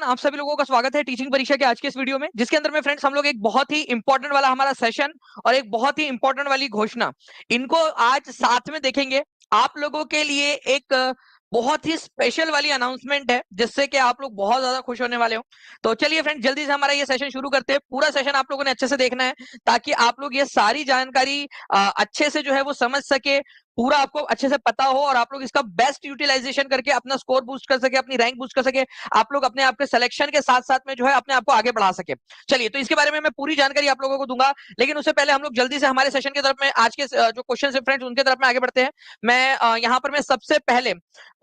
आप सभी लोगों का स्वागत है टीचिंग परीक्षा के आज के इस वीडियो में, जिसके अंदर में फ्रेंड्स हम लोग एक बहुत ही इंपॉर्टेंट वाला हमारा सेशन और एक बहुत ही इंपॉर्टेंट वाली घोषणा इनको आज साथ में देखेंगे। आप लोगों के लिए एक बहुत ही स्पेशल वाली अनाउंसमेंट है, जिससे कि आप लोग बहुत ज्यादा खुश होने वाले हो। तो चलिए फ्रेंड्स, जल्दी से हमारा ये सेशन शुरू करते हैं। पूरा सेशन आप लोगों ने अच्छे से देखना है, ताकि आप लोग ये सारी जानकारी अच्छे से जो है वो समझ सके, पूरा आपको अच्छे से पता हो और आप लोग इसका बेस्ट यूटिलाइजेशन करके अपना स्कोर बूस्ट कर सके, अपनी रैंक बूस्ट कर सके, आप लोग अपने आप के सिलेक्शन के साथ साथ में जो है अपने आप को आगे बढ़ा सके। चलिए, तो इसके बारे में मैं पूरी जानकारी आप लोगों को दूंगा, लेकिन उससे पहले हम लोग जल्दी से हमारे सेशन की तरफ में आज के जो क्वेश्चन है फ्रेंड्स उनके तरफ में आगे बढ़ते हैं। मैं यहाँ पर मैं सबसे पहले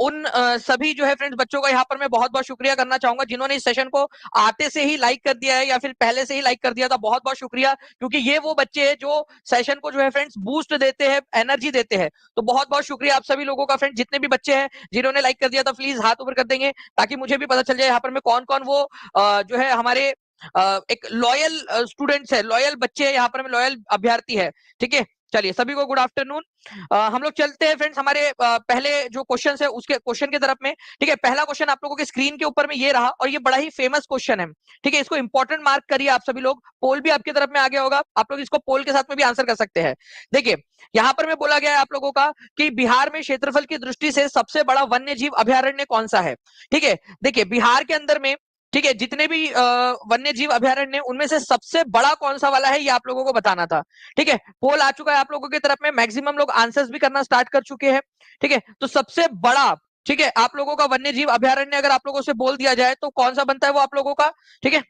उन सभी जो है फ्रेंड्स बच्चों का यहाँ पर मैं बहुत बहुत शुक्रिया करना चाहूंगा, जिन्होंने इस सेशन को आते से ही लाइक कर दिया है या फिर पहले से ही लाइक कर दिया था। बहुत बहुत शुक्रिया, क्योंकि ये वो बच्चे हैं जो सेशन को जो है फ्रेंड्स बूस्ट देते हैं, एनर्जी देते हैं। तो बहुत बहुत शुक्रिया आप सभी लोगों का फ्रेंड्स, जितने भी बच्चे हैं जिन्होंने लाइक कर दिया था, प्लीज हाथ ऊपर कर देंगे, ताकि मुझे भी पता चल जाए यहाँ पर में कौन कौन वो जो है हमारे एक लॉयल स्टूडेंट्स है, लॉयल बच्चे हैं यहाँ पर में, लॉयल अभ्यर्थी है। ठीक है, चलिए सभी को गुड आफ्टरनून। हम लोग चलते हैं फ्रेंड्स हमारे पहले जो क्वेश्चन है उसके क्वेश्चन की तरफ में। ठीक है, पहला क्वेश्चन आप लोगों के स्क्रीन के ऊपर में ये रहा और ये बड़ा ही फेमस क्वेश्चन है। ठीक है, इसको इंपॉर्टेंट मार्क करिए आप सभी लोग। पोल भी आपकी तरफ में आ गया होगा, आप लोग इसको पोल के साथ में भी आंसर कर सकते हैं। देखिए, यहाँ पर में बोला गया है आप लोगों का कि बिहार में क्षेत्रफल की दृष्टि से सबसे बड़ा वन्य जीव अभयारण्य कौन सा है। ठीक है, देखिए बिहार के अंदर में, ठीक है, जितने भी वन्य जीव अभयारण्य उनमें से सबसे बड़ा कौन सा वाला है, ये आप लोगों को बताना था। ठीक है, पोल आ चुका है आप लोगों की तरफ में, मैक्सिमम लोग आंसर्स भी करना स्टार्ट कर चुके हैं। ठीक है, तो सबसे बड़ा, ठीक है, आप लोगों का वन्य जीव अभयारण्य अगर आप लोगों से बोल दिया जाए तो कौन सा बनता है वो आप लोगों का। ठीक है,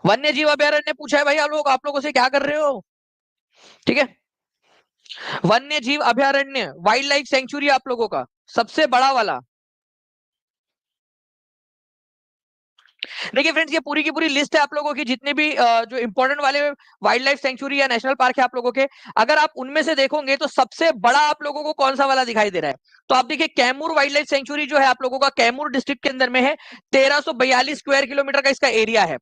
वन्य जीव अभयारण्य पूछा है भाई, आप लोगों से क्या कर रहे हो। ठीक है, वन्य जीव अभयारण्य वाइल्ड लाइफ सेंचुरी आप लोगों का सबसे बड़ा वाला। देखिए फ्रेंड्स, ये पूरी की पूरी लिस्ट है आप लोगों की, जितने भी जो इंपॉर्टेंट वाले वाइल्ड लाइफ सेंचुरी या नेशनल पार्क है आप लोगों के। अगर आप उनमें से देखोगे तो सबसे बड़ा आप लोगों को कौन सा वाला दिखाई दे रहा है, तो आप देखिए कैमूर वाइल्ड लाइफ सेंचुरी जो है आप लोगों का कैमूर डिस्ट्रिक्ट के अंदर में है। 1342 स्क्वायर किलोमीटर का इसका एरिया है।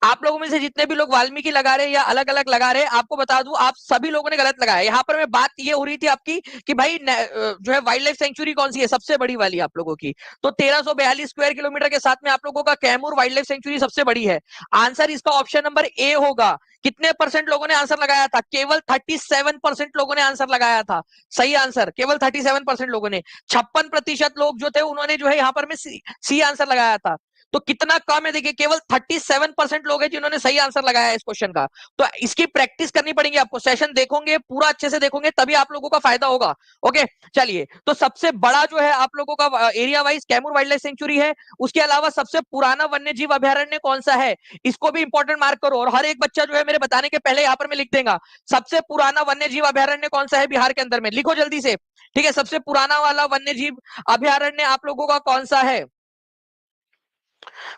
आप लोगों में से जितने भी लोग वाल्मीकि लगा रहे हैं या अलग अलग लगा रहे हैं, आपको बता दूं आप सभी लोगों ने गलत लगाया। यहाँ पर मैं बात ये हो रही थी आपकी कि भाई जो है वाइल्ड लाइफ सेंचुरी कौन सी है सबसे बड़ी वाली आप लोगों की, तो 1342 स्क्वायर किलोमीटर के साथ में आप लोगों का कैमूर वाइल्ड लाइफ सेंचुरी सबसे बड़ी है। आंसर इसका ऑप्शन नंबर ए होगा। कितने परसेंट लोगों ने आंसर लगाया था, केवल 37% लोगों ने आंसर लगाया था। सही आंसर केवल 37% लोगों ने। 56% लोग जो थे उन्होंने जो है यहाँ पर में सी आंसर लगाया था। तो कितना कम है, देखिए केवल 37% लोग हैं जिन्होंने सही आंसर लगाया है इस क्वेश्चन का। तो इसकी प्रैक्टिस करनी पड़ेगी आपको, सेशन देखोगे पूरा अच्छे से देखोगे तभी आप लोगों का फायदा होगा। ओके, चलिए, तो सबसे बड़ा जो है आप लोगों का area wise Kaimur wild life sanctuary है। उसके अलावा सबसे पुराना वन्य जीव अभयारण्य कौन सा है, इसको भी इंपॉर्टेंट मार्क करो, और हर एक बच्चा जो है मेरे बताने के पहले यहाँ पर मैं लिख देगा सबसे पुराना वन्य जीव अभयारण्य कौन सा है बिहार के अंदर में, लिखो जल्दी से। ठीक है, सबसे पुराना वाला वन्य जीव अभयारण्य आप लोगों का कौन सा है।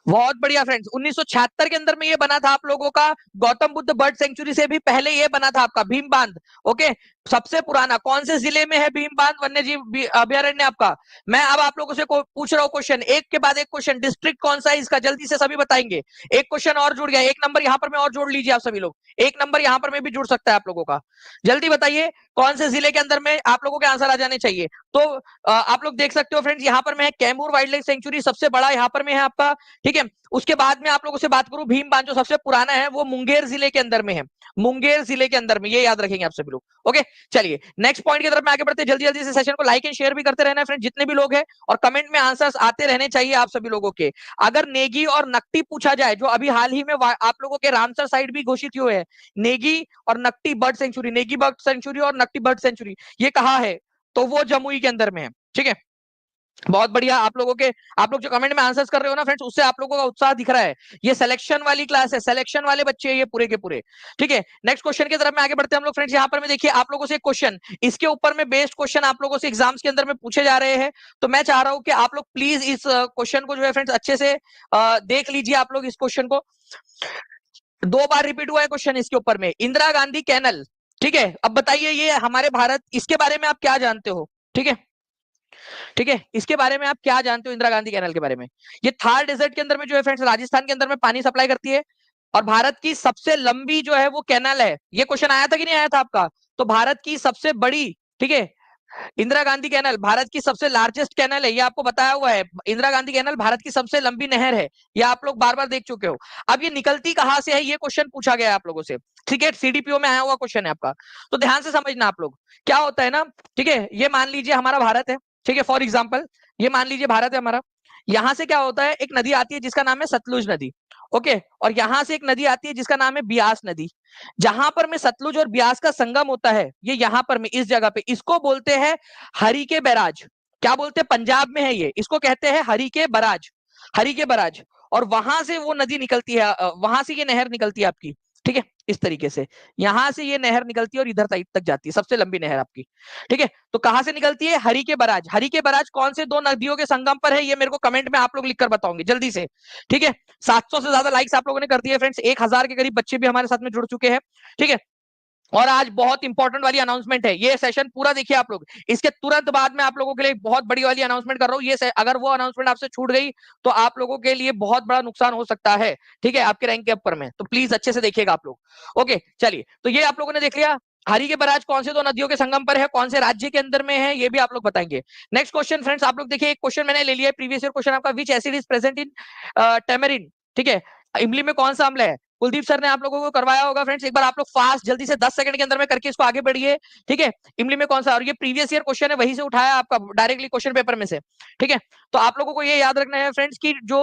बहुत बढ़िया फ्रेंड्स, 1976 के अंदर में ये बना था आप लोगों का। गौतम बुद्ध बर्ड सेंचुरी से भी पहले ये बना था आपका भीम बांध। ओके, सबसे पुराना कौन से जिले में है भीम बांध वन्य जीव अभयारण्य आपका। मैं अब आप लोगों से पूछ रहा हूँ क्वेश्चन, एक के बाद एक क्वेश्चन। डिस्ट्रिक्ट कौन सा है इसका, जल्दी से सभी बताएंगे। एक क्वेश्चन और जुड़ गया, एक नंबर यहाँ पर में और जोड़ लीजिए आप सभी लोग, एक नंबर यहाँ पर में भी जुड़ सकता है आप लोगों का। जल्दी बताइए कौन से जिले के अंदर में आप लोगों के आंसर आ जाने चाहिए। तो आप लोग देख सकते हो फ्रेंड्स, यहाँ पर में कैमूर वाइल्ड लाइफ सेंचुरी सबसे बड़ा यहाँ पर में है आपका। ठीक है, उसके बाद में आप लोगों से बात करूं, भीम बांध जो सबसे पुराना है वो मुंगेर जिले के अंदर में है। मुंगेर जिले के अंदर में, ये याद रखेंगे आप सभी लोग। ओके, चलिए नेक्स्ट पॉइंट की तरफ में आगे बढ़ते हैं। जल्दी जल्दी से सेशन को लाइक एंड शेयर भी करते रहना है फ्रेंड, जितने भी लोग हैं, और कमेंट में आंसर्स आते रहने चाहिए आप सभी लोगों के। अगर नेगी और नकटी पूछा जाए, जो अभी हाल ही में आप लोगों के रामसर साइड भी घोषित हुए हैं, नेगी और Nakti bird sanctuary, Negi bird sanctuary और नकटी बर्ड सेंचुरी, ये कहाँ है, तो वो जमुई के अंदर में है। ठीक है, बहुत बढ़िया। आप लोग जो कमेंट में आंसर्स कर रहे हो ना फ्रेंड्स, उससे आप लोगों का उत्साह दिख रहा है। ये सिलेक्शन वाली क्लास है, सिलेक्शन वाले बच्चे हैं ये पूरे के पूरे। ठीक है, नेक्स्ट क्वेश्चन की तरफ में आगे बढ़ते हैं हम लोग फ्रेंड्स। यहाँ पर मैं देखिए आप लोगों से एक क्वेश्चन, इसके ऊपर में बेस्ड क्वेश्चन आप लोगों से एग्जाम्स के अंदर में पूछे जा रहे हैं। तो मैं चाह रहा हूं कि आप लोग प्लीज इस क्वेश्चन को जो है फ्रेंड्स अच्छे से देख लीजिए। आप लोग इस क्वेश्चन को, 2 बार रिपीट हुआ है क्वेश्चन इसके ऊपर में, इंदिरा गांधी कैनल। ठीक है, अब बताइए ये हमारे भारत, इसके बारे में आप क्या जानते हो। ठीक है, ठीक है, इसके बारे में आप क्या जानते हो इंदिरा गांधी कैनाल के बारे में। ये थार डेजर्ट के अंदर में जो है फ्रेंड्स राजस्थान के अंदर में पानी सप्लाई करती है, और भारत की सबसे लंबी जो है वो कैनाल है। ये क्वेश्चन आया था कि नहीं आया था आपका, तो भारत की सबसे बड़ी, ठीक है, इंदिरा गांधी कैनल भारत की सबसे लार्जेस्ट कैनल है, ये आपको बताया हुआ है। इंदिरा गांधी कैनल भारत की सबसे लंबी नहर है, ये आप लोग बार बार देख चुके हो। अब ये निकलती कहां से है, ये क्वेश्चन पूछा गया है आप लोगों से, ठीक है, सीडीपीओ में आया हुआ क्वेश्चन है आपका। तो ध्यान से समझना आप लोग, क्या होता है ना, ठीक है, ये मान लीजिए हमारा भारत है, ठीक है, फॉर एग्जाम्पल ये मान लीजिए भारत है हमारा। यहां से क्या होता है, एक नदी आती है जिसका नाम है सतलुज नदी, ओके, और यहां से एक नदी आती है जिसका नाम है ब्यास नदी। जहां पर में सतलुज और ब्यास का संगम होता है, ये यहां पर में इस जगह पे, इसको बोलते हैं हरि के बैराज। क्या बोलते हैं, पंजाब में है ये, इसको कहते हैं हरि के बराज, हरि के बराज। और वहां से वो नदी निकलती है, वहां से ये नहर निकलती है आपकी, ठीक है, इस तरीके से यहां से ये नहर निकलती है और इधर तक जाती है, सबसे लंबी नहर आपकी, ठीक है। तो कहां से निकलती है, हरि के बराज। हरि के बराज कौन से दो नदियों के संगम पर है, ये मेरे को कमेंट में आप लोग लिखकर बताओगे जल्दी से, ठीक है। 700 से ज्यादा लाइक्स आप लोगों ने कर दिए फ्रेंड्स, 1000 के करीब बच्चे भी हमारे साथ में जुड़ चुके हैं, ठीक है। और आज बहुत इंपॉर्टेंट वाली अनाउंसमेंट है, ये सेशन पूरा देखिए आप लोग, इसके तुरंत बाद में आप लोगों के लिए बहुत बड़ी वाली अनाउंसमेंट कर रहा हूँ। ये अगर वो अनाउंसमेंट आपसे छूट गई तो आप लोगों के लिए बहुत बड़ा नुकसान हो सकता है, ठीक है, आपके रैंक के ऊपर में, तो प्लीज अच्छे से देखिएगा आप लोग। ओके चलिए, तो ये आप लोगों ने देख लिया, हरि के बराज कौन से दो नदियों के संगम पर है, कौन से राज्य के अंदर में है, ये भी आप लोग बताएंगे। नेक्स्ट क्वेश्चन फ्रेंड्स, आप लोग देखिए, एक क्वेश्चन मैंने ले लिया है प्रीवियस ईयर क्वेश्चन आपका, विच acid is present in tamarind, ठीक है, इमली में कौन सा अम्ल है। कुलदीप सर ने आप लोगों को करवाया होगा फ्रेंड्स, एक बार आप लोग फास्ट जल्दी से 10 सेकंड के अंदर में करके इसको आगे बढ़िए, ठीक है। इमली में कौन सा, और ये प्रीवियस ईयर क्वेश्चन है, वहीं से उठाया आपका डायरेक्टली क्वेश्चन पेपर में से, ठीक है। तो आप लोगों को ये याद रखना है फ्रेंड्स की जो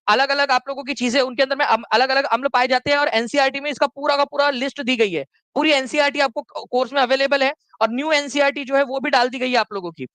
अलग अलग आप लोगों की चीजें उनके अंदर में अलग अलग अम्ल पाए जाते हैं, और एनसीईआरटी में इसका पूरा का पूरा लिस्ट दी गई है, पूरी एनसीईआरटी आपको कोर्स में अवेलेबल है, और न्यू एनसीईआरटी जो है वो भी डाल दी गई है आप लोगों की।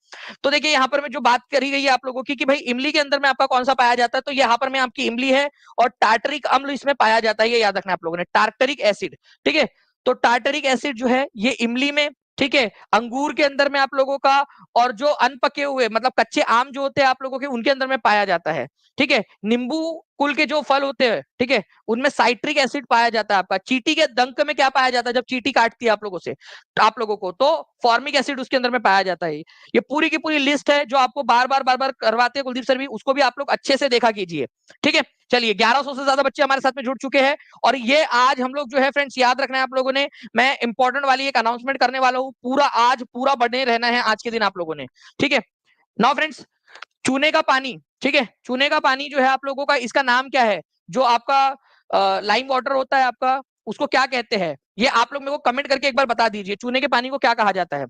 तो देखिए यहाँ पर में जो बात करी गई है आप लोगों की कि भाई इमली के अंदर में आपका कौन सा पाया जाता है, तो यहाँ पर में आपकी इमली है, और टार्टरिक अम्ल इसमें पाया जाता है, ये याद रखना आप लोगों ने, टार्टरिक एसिड, ठीक है। तो टार्टरिक एसिड जो है ये इमली में, ठीक है, अंगूर के अंदर में आप लोगों का, और जो अनपके हुए मतलब कच्चे आम जो होते हैं आप लोगों के, उनके अंदर में पाया जाता है, ठीक है। नींबू कुल के जो फल होते हैं, ठीक है, उनमें साइट्रिक एसिड पाया जाता है आपका। चींटी के डंक में क्या पाया जाता है, जब चींटी काटती है आप लोगों से, आप लोगों को, तो फॉर्मिक एसिड उसके अंदर में पाया जाता है। ये पूरी की पूरी लिस्ट है जो आपको बार बार करवाते हैं कुलदीप सर भी, उसको भी आप लोग अच्छे से देखा कीजिए, ठीक है। चलिए 1100 से ज्यादा बच्चे हमारे साथ में जुड़ चुके हैं, और ये आज हम लोग जो है फ्रेंड्स याद रखना है आप लोगों ने, मैं इंपॉर्टेंट वाली एक अनाउंसमेंट करने वाला हूँ, पूरा आज पूरा बने रहना है आज के दिन आप लोगों ने, ठीक है। नाउ फ्रेंड्स, चूने का पानी, ठीक है, चूने का पानी जो है आप लोगों का, इसका नाम क्या है, जो आपका लाइम वाटर होता है आपका, उसको क्या कहते हैं, ये आप लोग मेरे को कमेंट करके एक बार बता दीजिए, चूने के पानी को क्या कहा जाता है।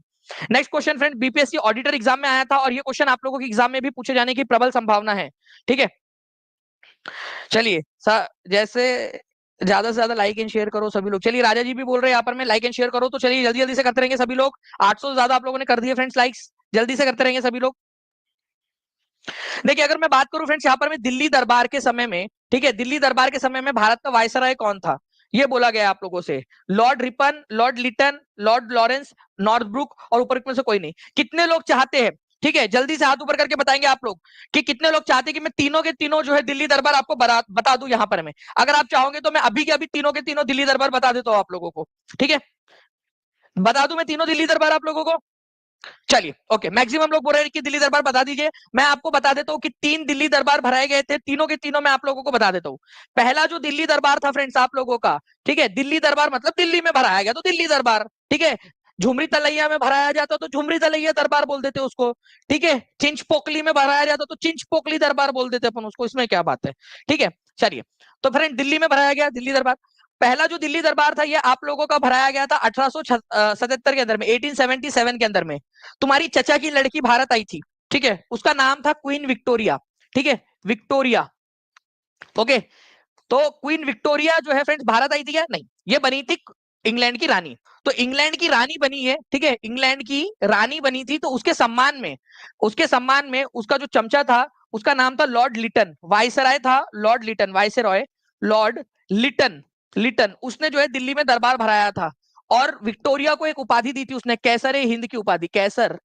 Next question friend, BPSC auditor exam में आया था, और ये क्वेश्चन आप लोगों के एग्जाम में भी पूछे जाने की प्रबल संभावना है, ठीक है। चलिए जैसे ज्यादा से ज्यादा लाइक एंड शेयर करो सभी लोग। चलिए राजा जी भी बोल रहे हैं यहाँ पर में लाइक एंड शेयर करो, तो चलिए जल्दी जल्दी से करते रहेंगे सभी लोग। 800 से ज्यादा आप लोगों ने कर दिए फ्रेंड्स लाइक्स, जल्दी से करते रहेंगे सभी लोग। देखिए अगर मैं बात करूं फ्रेंड्स यहाँ पर में दिल्ली दरबार के समय में, ठीक है, दिल्ली दरबार के समय में भारत का वायसराय कौन था, ये बोला गया आप लोगों से। Lord Ripon, Lord Lytton, Lord Lawrence, Northbrook, और ऊपर में से कोई नहीं। कितने लोग चाहते हैं, ठीक है, जल्दी से हाथ ऊपर करके बताएंगे आप लोग कि कितने लोग चाहते हैं कि मैं तीनों के तीनों जो है दिल्ली दरबार आपको बता दूं यहाँ पर मैं। अगर आप चाहोगे तो मैं अभी के अभी तीनों के तीनों दिल्ली दरबार बता देता हूँ आप लोगों को, ठीक है, बता दूं मैं तीनों दिल्ली दरबार आप लोगों को। चलिए ओके, मैक्सिमम लोग बोल रहे हैं कि दिल्ली दरबार बता दीजिए। मैं आपको बता देता हूँ कि 3 दिल्ली दरबार भराए गए थे, तीनों के तीनों मैं आप लोगों को बता देता हूँ। पहला जो दिल्ली दरबार था फ्रेंड्स आप लोगों का, ठीक है, दिल्ली दरबार मतलब दिल्ली में भराया गया तो दिल्ली दरबार, ठीक है। झुमरी तलैया में भराया जाता तो झुमरी तलैया दरबार बोल देते उसको, ठीक है। चिंच पोकली में भराया जाता तो चिंच पोकली दरबार बोल देते अपन उसको, इसमें क्या बात है, ठीक है। चलिए, तो फ्रेंड दिल्ली में भराया गया दिल्ली दरबार। पहला जो दिल्ली दरबार था ये आप लोगों का भराया गया था 1877 के अंदर में, 1877 के अंदर में। तुम्हारी चचा की लड़की भारत आई थी, ठीक है, उसका नाम था क्वीन विक्टोरिया, ठीक है, विक्टोरिया, ओके। तो क्वीन विक्टोरिया जो है फ्रेंड्स भारत आई थी क्या, नहीं, ये बनी थी इंग्लैंड की रानी। तो इंग्लैंड की रानी बनी है, ठीक है, इंग्लैंड की रानी बनी थी, तो उसके सम्मान में उसका जो चमचा था उसका नाम था लॉर्ड लिटन, वाइसराय था Lord Lytton, viceroy Lord Lytton, Lytton उसने जो है दिल्ली में दरबार भराया था। और विक्टोरिया को एक उपाधि दी थी उसने, कैसर ए हिंद की उपाधि, कैसर,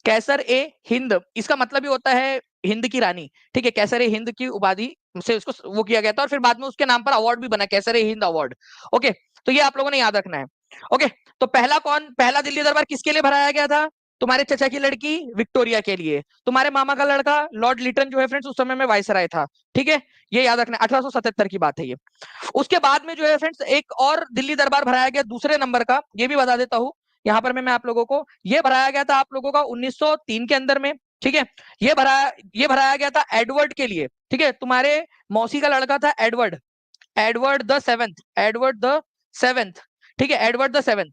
कैसर ए हिंद, इसका मतलब ही होता है हिंद की रानी, ठीक है, कैसर ए हिंद की उपाधि से उसको वो किया गया था, और फिर बाद में उसके नाम पर अवार्ड भी बना, कैसर ए हिंद अवार्ड, ओके। तो ये आप लोगों ने याद रखना है, ओके। तो पहला दिल्ली दरबार किसके लिए भराया गया था, तुम्हारे चचा की लड़की विक्टोरिया के लिए। तुम्हारे मामा का लड़का लॉर्ड लिटन जो है फ्रेंड्स उस समय में वाइसराय था, ठीक है, ये याद रखना, 1877 की बात है ये। उसके बाद में जो है फ्रेंड्स एक और दिल्ली दरबार भराया गया दूसरे नंबर का, ये भी बता देता हूं, यहाँ पर मैं आप लोगों को, ये भराया गया था आप लोगों का 1903 के अंदर में, ठीक है। ये भराया गया था एडवर्ड के लिए, ठीक है, तुम्हारे मौसी का लड़का था Edward, Edward the seventh, Edward the seventh, ठीक है, एडवर्ड द सेवेंथ,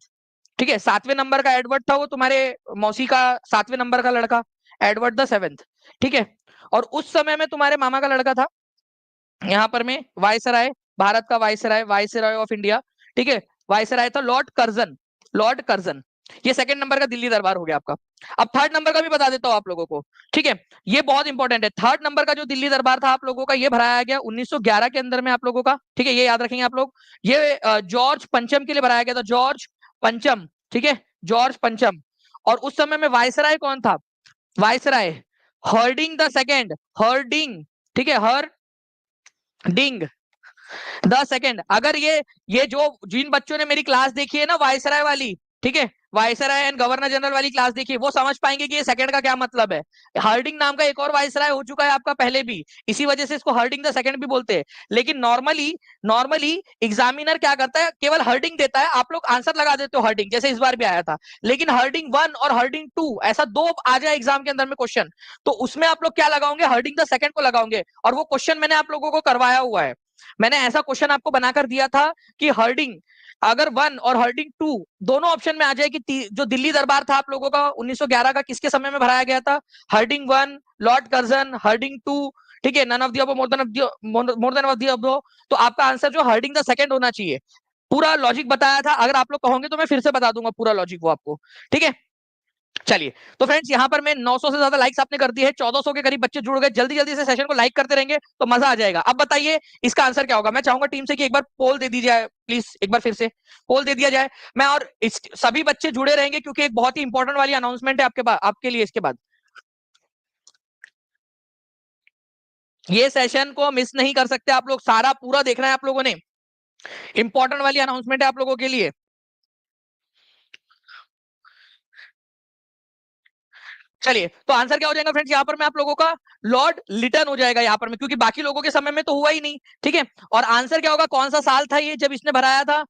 ठीक है, 7वें नंबर का एडवर्ड था वो, तुम्हारे मौसी का 7वें नंबर का लड़का, एडवर्ड द सेवेंथ, ठीक है। और उस समय में तुम्हारे मामा का लड़का था यहाँ पर में वायसराय, भारत का वायसराय, वायसराय ऑफ इंडिया, ठीक है, वायसराय था लॉर्ड कर्जन, लॉर्ड कर्जन। ये सेकंड नंबर का दिल्ली दरबार हो गया आपका। अब थर्ड नंबर का भी बता देता हूं आप लोगों को, ठीक है, ये बहुत इंपॉर्टेंट है। थर्ड नंबर का जो दिल्ली दरबार था आप लोगों का, ये भराया गया 1911 के अंदर में आप लोगों का, ठीक है, ये याद रखेंगे आप लोग। ये जॉर्ज पंचम के लिए भराया गया था, जॉर्ज पंचम, ठीक है, जॉर्ज पंचम। और उस समय में वायसराय कौन था? Viceroy herding the second, herding, ठीक है, हर्डिंग द सेकेंड। अगर ये जो जिन बच्चों ने मेरी क्लास देखी है ना वायसराय वाली, ठीक है, वायसराय एंड गवर्नर जनरल वाली क्लास देखी है, वो समझ पाएंगे कि ये सेकंड का क्या मतलब है। हार्डिंग नाम का एक और वायसराय हो चुका है आपका पहले भी, इसी वजह से इसको हार्डिंग द सेकंड भी बोलते हैं। लेकिन नॉर्मली नॉर्मली एग्जामिनर क्या करता है, केवल हार्डिंग देता है, आप लोग आंसर लगा देते हो हार्डिंग, जैसे इस बार भी आया था। लेकिन हार्डिंग 1 और हार्डिंग 2 ऐसा दो आ जाए एग्जाम के अंदर में क्वेश्चन, तो उसमें आप लोग क्या लगाओगे? हार्डिंग द सेकंड को लगाओगे। और वो क्वेश्चन मैंने आप लोगों को करवाया हुआ है, मैंने ऐसा क्वेश्चन आपको बनाकर दिया था कि हर्डिंग अगर 1 और हर्डिंग 2 दोनों ऑप्शन में आ जाए कि जो दिल्ली दरबार था आप लोगों का 1911 का, किसके समय में भराया गया था? हर्डिंग 1, लॉर्ड कर्जन, हर्डिंग 2, ठीक है, none of the above, more than of the above. तो आपका आंसर जो हर्डिंग द सेकंड होना चाहिए। पूरा लॉजिक बताया था, अगर आप लोग कहोगे तो मैं फिर से बता दूंगा पूरा लॉजिक वो आपको, ठीक है। चलिए, तो फ्रेंड्स यहाँ पर मैं 900 से ज्यादा लाइक्स आपने कर दी है, 1400 के करीब बच्चे जुड़ गए। जल्दी जल्दी से सेशन को लाइक करते रहेंगे तो मजा आ जाएगा। अब बताइए इसका आंसर क्या होगा? मैं चाहूंगा टीम से कि एक बार पोल दे दी जाए, प्लीज एक बार फिर से पोल दे दिया जाए। मैं और सभी बच्चे जुड़े रहेंगे क्योंकि एक बहुत ही इंपॉर्टेंट वाली अनाउंसमेंट है आपके लिए इसके बाद। ये सेशन को मिस नहीं कर सकते आप लोग, सारा पूरा देखना है आप लोगों ने, इंपॉर्टेंट वाली अनाउंसमेंट है आप लोगों के लिए। चलिए, तो आंसर क्या हो जाएगा फ्रेंड्स? यहाँ पर मैं आप लोगों का लॉर्ड लिटन हो जाएगा यहाँ पर में, क्योंकि बाकी लोगों के समय में तो हुआ ही नहीं, ठीक है। और आंसर क्या होगा? कौन सा साल था ये जब इसने भराया था,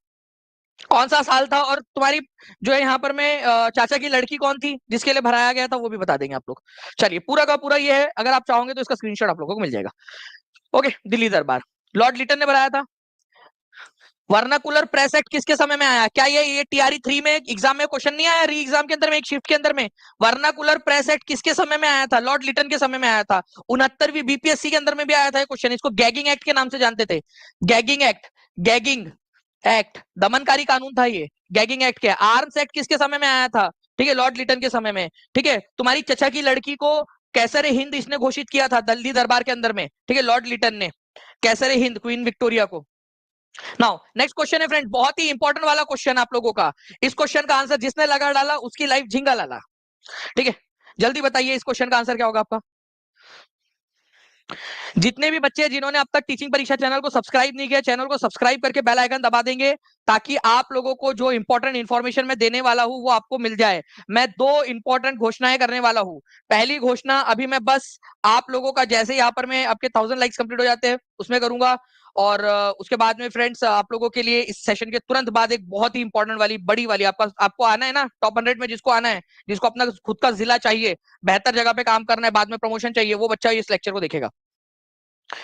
कौन सा साल था? और तुम्हारी जो है यहाँ पर में चाचा की लड़की कौन थी जिसके लिए भराया गया था, वो भी बता देंगे आप लोग। चलिए, पूरा का पूरा ये है, अगर आप चाहोगे तो इसका स्क्रीनशॉट आप लोगों को मिल जाएगा। ओके, दिल्ली दरबार लॉर्ड लिटन ने भराया था। वर्नाकुलर प्रेस एक्ट किसके समय में आया? क्या ये टीआरई 3 में एग्जाम में क्वेश्चन नहीं आया, री एग्जाम के अंदर में, एक शिफ्ट के अंदर में? वर्नाकुलर प्रेस एक्ट किसके समय में आया था? लॉर्ड लिटन के समय में आया था। 69वीं बीपीएससी के अंदर में भी आया था क्वेश्चन, इसको गैगिंग एक्ट के नाम से जानते थे। गैगिंग एक्ट, गैगिंग एक्ट दमनकारी कानून था ये, गैगिंग एक्ट के। आर्म्स एक्ट किसके समय में आया था? ठीक है, लॉर्ड लिटन के समय में, ठीक है। तुम्हारी चचा की लड़की को कैसर हिंद इसने घोषित किया था दिल्ली दरबार के अंदर में, ठीक है, लॉर्ड लिटन ने कैसर हिंद क्वीन विक्टोरिया को। नाउ नेक्स्ट क्वेश्चन है फ्रेंड, बहुत ही इंपॉर्टेंट वाला क्वेश्चन आप लोगों का। इस क्वेश्चन का आंसर जिसने लगा डाला उसकी लाइफ झिंगा लाला, ठीक है। जल्दी बताइए इस क्वेश्चन का आंसर क्या होगा आपका? जितने भी बच्चे जिन्होंने अब तक टीचिंग परीक्षा चैनल को सब्सक्राइब नहीं किया, चैनल को सब्सक्राइब करके बेल आइकन दबा देंगे, ताकि आप लोगों को जो इंपॉर्टेंट इंफॉर्मेशन मैं देने वाला हूं वो आपको मिल जाए। मैं दो इंपॉर्टेंट घोषणाएं करने वाला हूं। पहली घोषणा अभी मैं बस आप लोगों का, जैसे यहाँ पर मैं आपके 1000 लाइक्स कंप्लीट हो जाते हैं उसमें करूंगा। और उसके बाद में फ्रेंड्स आप लोगों के लिए इस सेशन के तुरंत बाद एक बहुत ही इंपॉर्टेंट वाली, बड़ी वाली, आपको आना है ना टॉप 100 में, जिसको आना है, जिसको अपना खुद का जिला चाहिए, बेहतर जगह पे काम करना है, बाद में प्रमोशन चाहिए, वो बच्चा इस लेक्चर को देखेगा,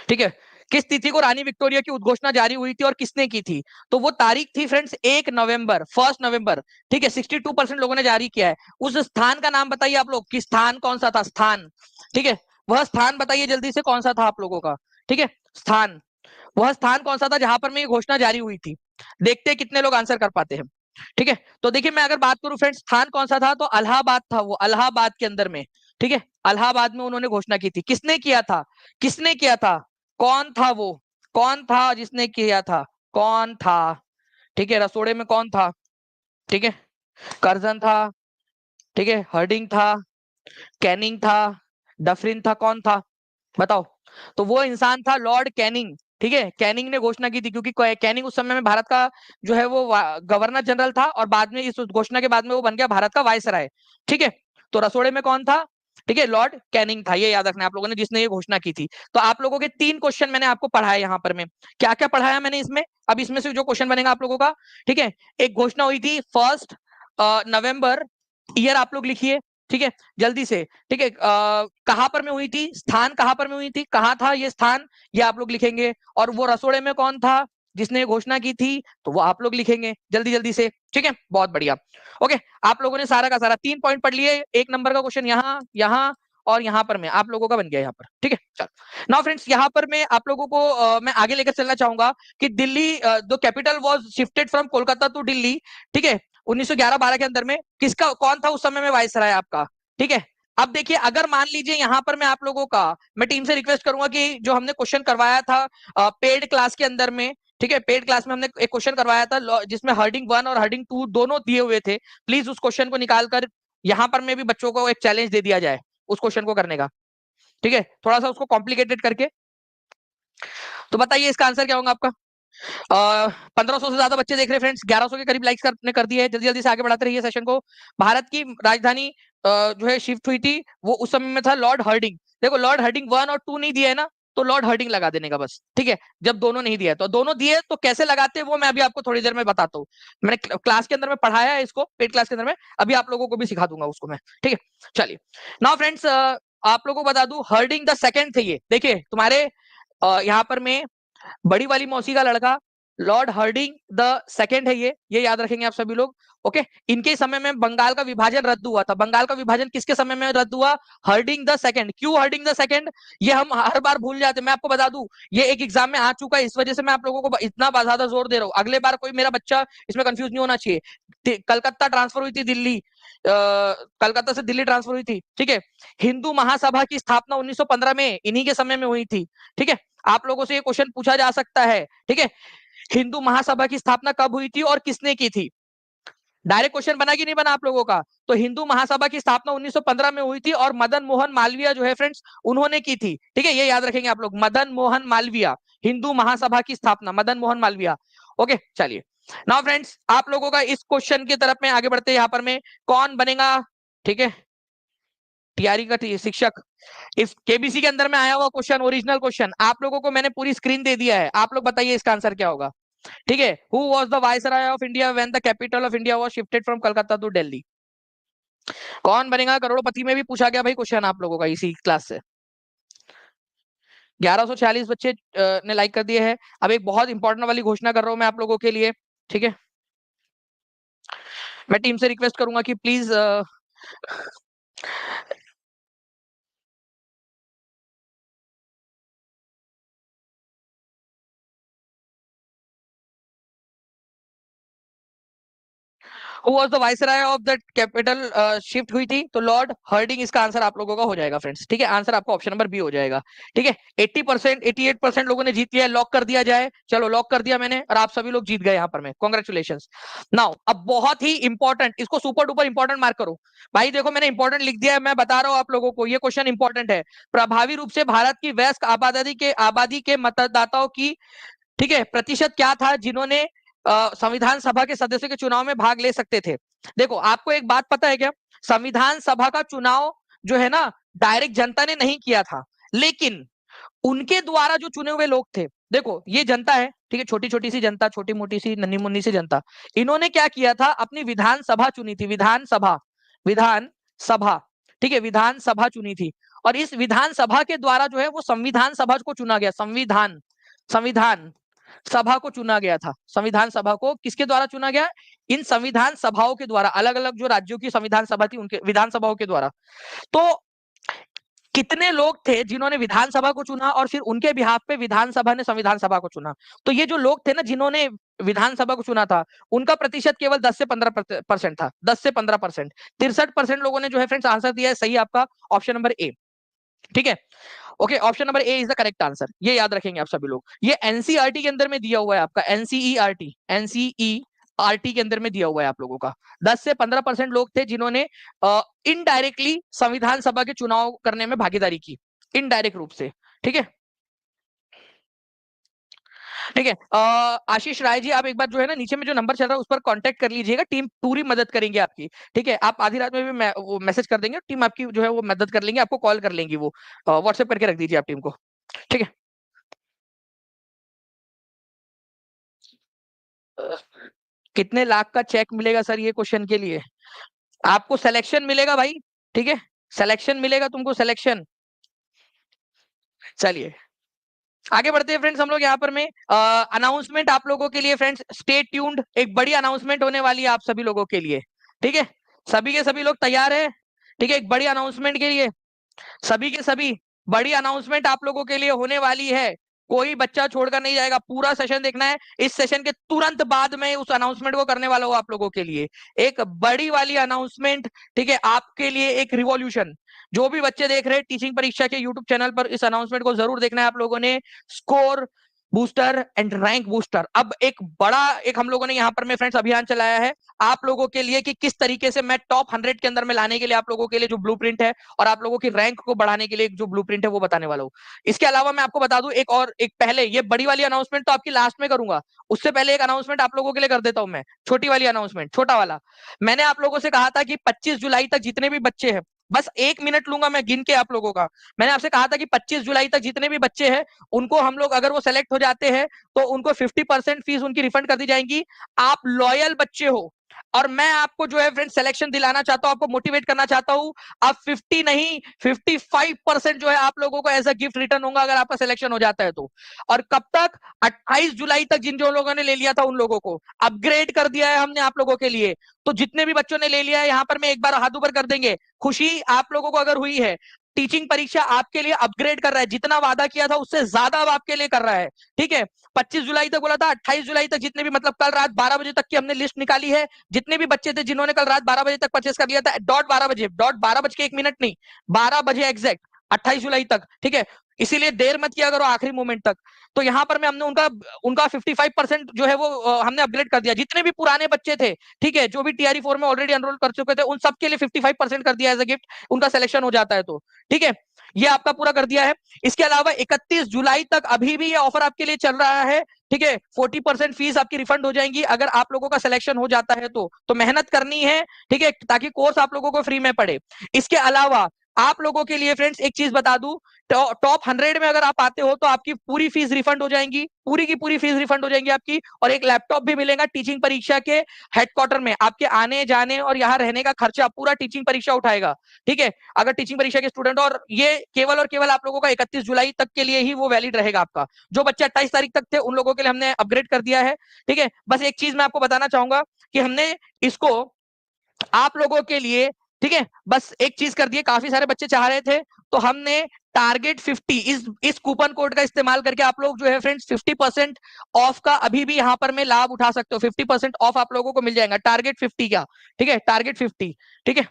ठीक है। किस तिथि को रानी विक्टोरिया की उद्घोषणा जारी हुई थी और किसने की थी? तो वो तारीख थी फ्रेंड्स 1 नवंबर, 1 नवंबर, ठीक है। 62% लोगों ने जारी किया है। उस स्थान का नाम बताइए आप लोग, कि स्थान कौन सा था, स्थान, ठीक है। वह स्थान बताइए जल्दी से, कौन सा था आप लोगों का, ठीक है, स्थान। वह स्थान कौन सा था जहां पर में ये घोषणा जारी हुई थी? देखते हैं कितने लोग आंसर कर पाते हैं, ठीक है। तो देखिए, मैं अगर बात करूं फ्रेंड्स, स्थान कौन सा था, तो इलाहाबाद था वो, इलाहाबाद के अंदर में, ठीक है। इलाहाबाद में उन्होंने घोषणा की थी। किसने किया था? किसने किया था? कौन था वो? कौन था जिसने किया था? कौन था? ठीक है, रसोड़े में कौन था? ठीक है, कर्जन था, ठीक है, हर्डिंग था, कैनिंग था, डफरिन था, कौन था? बताओ। तो वो इंसान था लॉर्ड कैनिंग, ठीक है। कैनिंग ने घोषणा की थी, क्योंकि कैनिंग उस समय में भारत का जो है वो गवर्नर जनरल था, और बाद में इस घोषणा के बाद में वो बन गया भारत का वायसराय, ठीक है। तो रसोड़े में कौन था? ठीक है, लॉर्ड कैनिंग था, ये याद रखना है आप लोगों ने, जिसने ये घोषणा की थी। तो आप लोगों के 3 क्वेश्चन मैंने आपको पढ़ाया यहाँ पर में। क्या क्या पढ़ाया मैंने इसमें? अब इसमें से जो क्वेश्चन बनेगा आप लोगों का, ठीक है। एक घोषणा हुई थी फर्स्ट नवंबर, ईयर आप लोग लिखिए, ठीक है, जल्दी से, ठीक है। कहां पर में हुई थी, स्थान कहां पर में हुई थी, कहां था ये स्थान, ये आप लोग लिखेंगे। और वो रसोड़े में कौन था जिसने घोषणा की थी, तो वो आप लोग लिखेंगे जल्दी जल्दी से, ठीक है, बहुत बढ़िया। ओके, आप लोगों ने सारा का सारा 3 पॉइंट पढ़ लिए। 1 नंबर का क्वेश्चन यहाँ, यहाँ और यहाँ पर में आप लोगों का बन गया यहाँ पर, ठीक है। चलो नाउ फ्रेंड्स, यहाँ पर मैं आप लोगों को मैं आगे लेकर चलना चाहूंगा कि Delhi the capital was shifted from Kolkata to Delhi, ठीक है, 1911-12 के अंदर में। किसका, कौन था उस समय में वाइसराय आपका, ठीक है। अब देखिए, अगर मान लीजिए यहाँ पर मैं आप लोगों का, मैं टीम से रिक्वेस्ट करूंगा कि जो हमने क्वेश्चन करवाया था पेड क्लास के अंदर में, ठीक है, पेड क्लास में हमने एक क्वेश्चन करवाया था जिसमें हर्डिंग 1 और हर्डिंग 2 दोनों दिए हुए थे। प्लीज उस क्वेश्चन को निकालकर यहाँ पर में भी बच्चों को एक चैलेंज दे दिया जाए उस क्वेश्चन को करने का, ठीक है, थोड़ा सा उसको कॉम्प्लिकेटेड करके। तो बताइए इसका आंसर क्या होगा आपका। 1500 से ज्यादा बच्चे देख रहे हैं फ्रेंड्स, 1100 के करीब लाइक्स ने कर दिए है। जल्दी जल्दी से आगे बढ़ाते रहिए सेशन को। भारत की राजधानी जो है शिफ्ट हुई थी, वो उस समय में था लॉर्ड हर्डिंग। देखो, लॉर्ड हर्डिंग 1 और 2 नहीं दिया है ना, तो लॉर्ड हर्डिंग लगा देने का बस, ठीक है। जब दोनों नहीं दिया तो दोनों दिए तो कैसे लगाते हैं वो मैं अभी आपको थोड़ी देर में बताता हूँ। मैंने क्लास के अंदर में पढ़ाया है इसको, पेड क्लास के अंदर में, अभी आप लोगों को भी सिखा दूंगा उसको मैं, ठीक है। चलिए नाउ फ्रेंड्स, आप लोगों को बता दूं, हर्डिंग द सेकंड थे ये। देखिए तुम्हारे यहाँ पर में बड़ी वाली मौसी का लड़का लॉर्ड हर्डिंग द सेकेंड है, ये याद रखेंगे आप सभी लोग। ओके, इनके समय में बंगाल का विभाजन रद्द हुआ था। बंगाल का विभाजन किसके समय में रद्द हुआ, हर्डिंग द सेकेंड। क्यों हर्डिंग द सेकेंड, ये हम हर बार भूल जाते हैं। मैं आपको बता दूं, ये एक एग्जाम में आ चुका है, इस वजह से मैं आप लोगों को इतना ज्यादा जोर दे रहा हूँ। अगले बार कोई मेरा बच्चा इसमें कंफ्यूज नहीं होना चाहिए। कलकत्ता ट्रांसफर हुई थी दिल्ली, कलकत्ता से दिल्ली ट्रांसफर हुई थी, ठीक है। हिंदू महासभा की स्थापना 1915 में इन्हीं के समय में हुई थी, ठीक है। आप लोगों से ये क्वेश्चन पूछा जा सकता है, ठीक है, हिंदू महासभा की स्थापना कब हुई थी और किसने की थी। डायरेक्ट क्वेश्चन बना कि नहीं बना आप लोगों का। तो हिंदू महासभा की स्थापना 1915 में हुई थी और मदन मोहन मालवीय जो है फ्रेंड्स, उन्होंने की थी, ठीक है, ये याद रखेंगे आप लोग। मदन मोहन मालवीय, हिंदू महासभा की स्थापना मदन मोहन मालवीय। ओके, चलिए नाउ फ्रेंड्स, आप लोगों का इस क्वेश्चन की तरफ में आगे बढ़ते हैं। यहाँ पर में कौन बनेगा, ठीक है, टीआरई का शिक्षक। इस केबीसी के अंदर में आया हुआ क्वेश्चन, ओरिजिनल क्वेश्चन आप लोगों को मैंने पूरी स्क्रीन दे दिया है। आप लोग बताइए इसका आंसर क्या होगा, ठीक है। Who was the viceroy of India when the capital of India was shifted from Calcutta to Delhi. Kaun Banega करोड़पति में भी पूछा गया भाई क्वेश्चन आप लोगों का इसी क्लास से। 1146 बच्चे ने लाइक कर दिए हैं। अब एक बहुत इंपॉर्टेंट वाली घोषणा कर रहा हूं मैं आप लोगों के लिए, ठीक है। मैं टीम से रिक्वेस्ट करूंगा कि please Who was the viceroy of the capital shift हुई थी, तो लॉर्ड हर्डिंग इसका आंसर आप लोगों का हो जाएगा फ्रेंड्स, ठीक है। आंसर आपका ऑप्शन नंबर बी हो जाएगा, ठीक है। 80%, 88% लोगों ने जीत लिया, लॉक कर दिया जाए। चलो लॉक कर दिया मैंने और आप सभी लोग जीत गए यहाँ पर में, कॉन्ग्रेचुलेशन। नाउ अब बहुत ही इंपॉर्टेंट, इसको सुपर डुपर इंपॉर्टेंट मार्क करो भाई। देखो मैंने इंपॉर्टेंट लिख दिया है, मैं बता रहा हूँ आप लोगों को, ये क्वेश्चन इंपॉर्टेंट है। प्रभावी रूप से भारत की वयस्क आबादी के मतदाताओं की, ठीक है, प्रतिशत क्या था जिन्होंने संविधान सभा के सदस्यों के चुनाव में भाग ले सकते थे। देखो आपको एक बात पता है क्या, संविधान सभा का चुनाव जो है ना, डायरेक्ट जनता ने नहीं किया था, लेकिन उनके द्वारा जो चुने हुए लोग थे, देखो ये जनता है, ठीक है, छोटी छोटी सी जनता, छोटी मोटी सी नन्ही मुन्नी सी जनता, इन्होंने क्या किया था, अपनी विधानसभा चुनी थी, विधानसभा, विधानसभा, ठीक है, विधानसभा चुनी थी। और इस विधानसभा के द्वारा जो है वो संविधान सभा को चुना गया, संविधान, संविधान सभा को चुना गया था। संविधान सभा को किसके द्वारा चुना गया, इन संविधान सभाओं के द्वारा, अलग अलग जो राज्यों की संविधान सभा थी उनके विधानसभाओं के द्वारा। तो कितने लोग थे जिन्होंने विधानसभा को चुना और फिर उनके बिहाफ पे विधानसभा ने संविधान सभा को चुना। तो ये जो लोग थे ना जिन्होंने विधानसभा को चुना था, उनका प्रतिशत केवल 10 से 15% था, 10 से 15%। 63% लोगों ने जो है फ्रेंड्स आंसर दिया है सही आपका, ऑप्शन नंबर ए, ठीक है। Okay, option number A is the correct answer, ये याद रखेंगे आप सभी लोग। ये एनसीईआरटी के अंदर में दिया हुआ है आपका, एनसीईआरटी, एनसीईआरटी के अंदर में दिया हुआ है आप लोगों का। 10 से 15% लोग थे जिन्होंने इनडायरेक्टली संविधान सभा के चुनाव करने में भागीदारी की, इनडायरेक्ट रूप से, ठीक है, ठीक है। आशीष राय जी, आप एक बार जो है ना नीचे में जो नंबर चल रहा है उस पर कांटेक्ट कर लीजिएगा, टीम पूरी मदद करेंगे आपकी, ठीक है। आप आधी रात में भी वो मैसेज कर देंगे, टीम आपकी जो है वो मदद कर लेंगे, आपको कॉल कर लेंगी, वो व्हाट्सएप करके रख दीजिए आप टीम को, ठीक है। कितने लाख का चेक मिलेगा सर ये क्वेश्चन के लिए? आपको सिलेक्शन मिलेगा भाई, ठीक है, सिलेक्शन मिलेगा तुमको, सिलेक्शन। चलिए आगे बढ़ते हैं फ्रेंड्स, हम लोग यहाँ पर में अनाउंसमेंट आप लोगों के लिए फ्रेंड्स, स्टे ट्यून्ड, एक बड़ी अनाउंसमेंट होने वाली है आप सभी लोगों के लिए, ठीक है। सभी के सभी लोग तैयार है? ठीक है, एक बड़ी अनाउंसमेंट के लिए सभी के सभी बड़ी अनाउंसमेंट आप लोगों के लिए होने वाली है। कोई बच्चा छोड़कर नहीं जाएगा, पूरा सेशन देखना है। इस सेशन के तुरंत बाद में उस अनाउंसमेंट को करने वाला हूं आप लोगों के लिए, एक बड़ी वाली अनाउंसमेंट, ठीक है, आपके लिए एक रिवॉल्यूशन। जो भी बच्चे देख रहे हैं टीचिंग परीक्षा के यूट्यूब चैनल पर, इस अनाउंसमेंट को जरूर देखना है आप लोगों ने। Score booster and rank booster, अब एक बड़ा एक हम लोगों ने यहाँ पर में फ्रेंड्स अभियान चलाया है आप लोगों के लिए, कि किस तरीके से मैं टॉप 100 के अंदर में लाने के लिए आप लोगों के लिए जो ब्लूप्रिंट है, और आप लोगों की रैंक को बढ़ाने के लिए जो ब्लूप्रिंट है वो बताने वाला हूँ। इसके अलावा मैं आपको बता दूं एक और, एक पहले ये बड़ी वाली अनाउंसमेंट तो आपकी लास्ट में करूंगा, उससे पहले एक अनाउंसमेंट आप लोगों के लिए कर देता हूं मैं, छोटी वाली अनाउंसमेंट, छोटा वाला। मैंने आप लोगों से कहा था कि 25 जुलाई तक जितने भी बच्चे हैं, बस 1 मिनट लूंगा मैं गिन के आप लोगों का। मैंने आपसे कहा था कि 25 जुलाई तक जितने भी बच्चे हैं उनको हम लोग, अगर वो सेलेक्ट हो जाते हैं तो उनको 50% फीस उनकी रिफंड कर दी जाएगी। आप लॉयल बच्चे हो और मैं आपको जो है फ्रेंड सिलेक्शन दिलाना चाहता हूं, आपको मोटिवेट करना चाहता हूं। आप 50 नहीं 55% जो है आप लोगों को एज अ गिफ्ट रिटर्न होगा अगर आपका सिलेक्शन हो जाता है तो। और कब तक? 28 जुलाई तक जिन जो लोगों ने ले लिया था उन लोगों को अपग्रेड कर दिया है हमने आप लोगों के लिए। तो जितने भी बच्चों ने ले लिया है यहाँ पर मैं एक बार हाथ ऊपर कर देंगे, खुशी आप लोगों को अगर हुई है। टीचिंग परीक्षा आपके लिए अपग्रेड कर रहा है, जितना वादा किया था उससे ज्यादा अब आपके लिए कर रहा है, ठीक है। 25 जुलाई तक बोला था, 28 जुलाई तक जितने भी, मतलब कल रात 12 बजे तक की हमने लिस्ट निकाली है। जितने भी बच्चे थे जिन्होंने कल रात 12 बजे तक परचेस कर लिया था, डॉट 12 बजे, डॉट 12 बज के 1 मिनट नहीं, 12 बजे एग्जैक्ट 28 जुलाई तक, ठीक है। इसीलिए देर मत किया करो आखिरी मोमेंट तक। तो यहाँ पर मैं हमने उनका उनका 55% जो है वो हमने अपग्रेड कर दिया। जितने भी पुराने बच्चे थे, ठीक है, जो भी टीआरई 4 में ऑलरेडी एनरोल कर चुके थे, उन सबके लिए 55% कर दिया एज अ गिफ्ट, उनका सिलेक्शन हो जाता है तो, ठीक है। ये आपका पूरा कर दिया है। इसके अलावा 31 जुलाई तक अभी भी ये ऑफर आपके लिए चल रहा है, ठीक है। 40% फीस आपकी रिफंड हो जाएंगी अगर आप लोगों का सिलेक्शन हो जाता है तो मेहनत करनी है, ठीक है, ताकि कोर्स आप लोगों को फ्री में पड़े। इसके अलावा आप लोगों के लिए फ्रेंड्स एक चीज बता दूं, टॉप 100 में अगर आप आते हो तो आपकी पूरी फीस रिफंड हो जाएंगी, पूरी की पूरी फीस रिफंड हो जाएंगी आपकी, और एक लैपटॉप भी मिलेगा टीचिंग परीक्षा के हेडक्वार्टर में। आपके आने जाने और यहाँ रहने का खर्चा पूरा टीचिंग परीक्षा उठाएगा, ठीक है, अगर टीचिंग परीक्षा के स्टूडेंट। और ये केवल और केवल आप लोगों का 31 जुलाई तक के लिए ही वो वैलिड रहेगा आपका। जो बच्चे 28 तारीख तक थे उन लोगों के लिए हमने अपग्रेड कर दिया है, ठीक है। बस एक चीज मैं आपको बताना चाहूंगा कि हमने इसको आप लोगों के लिए, ठीक है, बस एक चीज कर दी है, काफी सारे बच्चे चाह रहे थे तो हमने टारगेट 50 इस कूपन कोड का इस्तेमाल करके आप लोग जो है फ्रेंड्स 50% ऑफ का अभी भी यहां पर में लाभ उठा सकते हो। 50% ऑफ आप लोगों को मिल जाएगा टारगेट 50 का, ठीक है, टारगेट 50, ठीक है।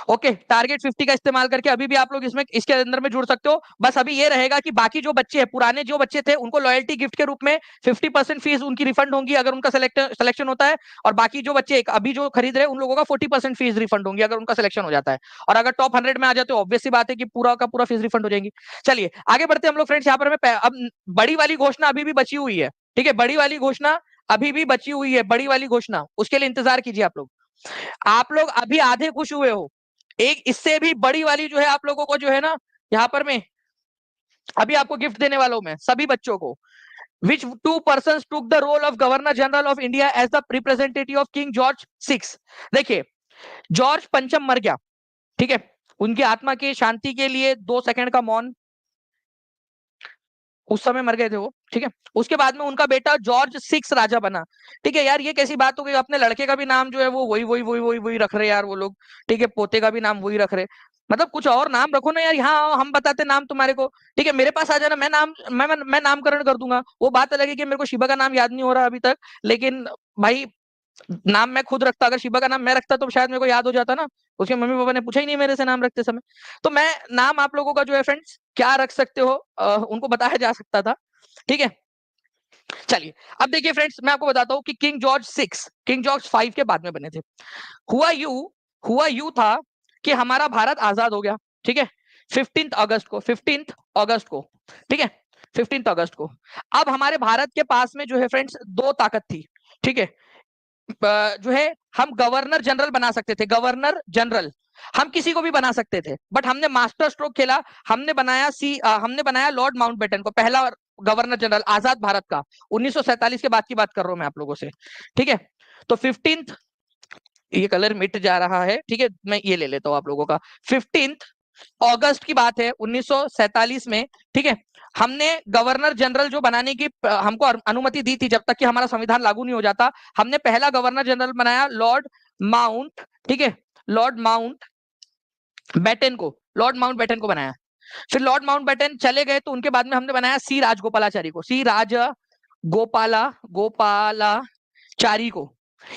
ओके, टारगेट 50 का इस्तेमाल करके अभी भी आप लोग इसमें इसके अंदर में जुड़ सकते हो। बस अभी ये रहेगा कि बाकी जो बच्चे हैं, पुराने जो बच्चे थे, उनको लॉयल्टी गिफ्ट के रूप में 50% फीस उनकी रिफंड होंगी अगर उनका सिलेक्शन होता है। और बाकी जो बच्चे अभी जो खरीद रहे हैं उन लोगों का 40% फीस रिफंड होंगी अगर उनका सिलेक्शन हो जाता है। और अगर टॉप 100 में आ जाते हो ऑब्वियस सी बात है कि पूरा का पूरा फीस रिफंड हो जाएगी। चलिए आगे बढ़ते हैं हम लोग फ्रेंड्स। यहाँ पर मैं अब बड़ी वाली घोषणा अभी भी बची हुई है, ठीक है, बड़ी वाली घोषणा अभी भी बची हुई है, बड़ी वाली घोषणा, उसके लिए इंतजार कीजिए आप लोग। आप लोग अभी आधे खुश हुए हो, एक इससे भी बड़ी वाली जो है आप लोगों को जो है ना, यहाँ पर मैं अभी आपको गिफ्ट देने वाला हूं मैं सभी बच्चों को। Which two person took the role of governor general of India as the representative of king George 6। देखिए, जॉर्ज पंचम मर गया, ठीक है, उनकी आत्मा की शांति के लिए 2 सेकंड का मौन, उस समय मर गए थे वो, ठीक है। उसके बाद में उनका बेटा जॉर्ज 6 राजा बना, ठीक है। यार ये कैसी बात हो गई, अपने लड़के का भी नाम जो है वो वही वही वही वही वही रख रहे यार वो लोग, ठीक है, पोते का भी नाम वही रख रहे। मतलब कुछ और नाम रखो ना यार, यहाँ हम बताते नाम तुम्हारे को, ठीक है, मेरे पास आ जाना, मैं नामकरण कर दूंगा। वो बात अलग है कि मेरे को शिवा का नाम याद नहीं हो रहा अभी तक, लेकिन भाई नाम मैं खुद रखता, अगर शिवा का नाम मैं रखता तो शायद मेरे को याद हो जाता ना। उसके मम्मी पापा ने पूछा ही नहीं मेरे से नाम रखते समय। तो मैं नाम आप लोगों का जो है फ्रेंड्स क्या रख सकते हो उनको बताया जा सकता था, ठीक है। चलिए अब देखिए फ्रेंड्स, मैं आपको बताता हूँ कि किंग जॉर्ज 5 के बाद में बने थे। हुआ यू हुआ यू था कि हमारा भारत आजाद हो गया, ठीक है, 15 अगस्त को, ठीक है, 15 अगस्त को। अब हमारे भारत के पास में जो है फ्रेंड्स दो ताकत थी, ठीक है। जो है हम गवर्नर जनरल बना सकते थे, गवर्नर जनरल हम किसी को भी बना सकते थे, बट हमने मास्टर स्ट्रोक खेला, हमने बनाया लॉर्ड माउंटबेटन को, पहला गवर्नर जनरल आजाद भारत का, 1947 के बाद की बात कर रहा हूं मैं आप लोगों से, ठीक है। तो 15th, ये कलर मिट जा रहा है, ठीक है, मैं ये ले लेता हूं आप लोगों का। 15 अगस्त की बात है 1947 में, ठीक है। हमने गवर्नर जनरल जो बनाने की हमको अनुमति दी थी, जब तक कि हमारा संविधान लागू नहीं हो जाता। हमने पहला गवर्नर जनरल बनाया लॉर्ड माउंट, ठीक है, लॉर्ड माउंट बैटन को, लॉर्ड माउंट बैटन को बनाया। फिर लॉर्ड माउंट बैटन चले गए तो उनके बाद में हमने बनाया सी राजगोपालाचारी को, सी राज गोपालाचारी को।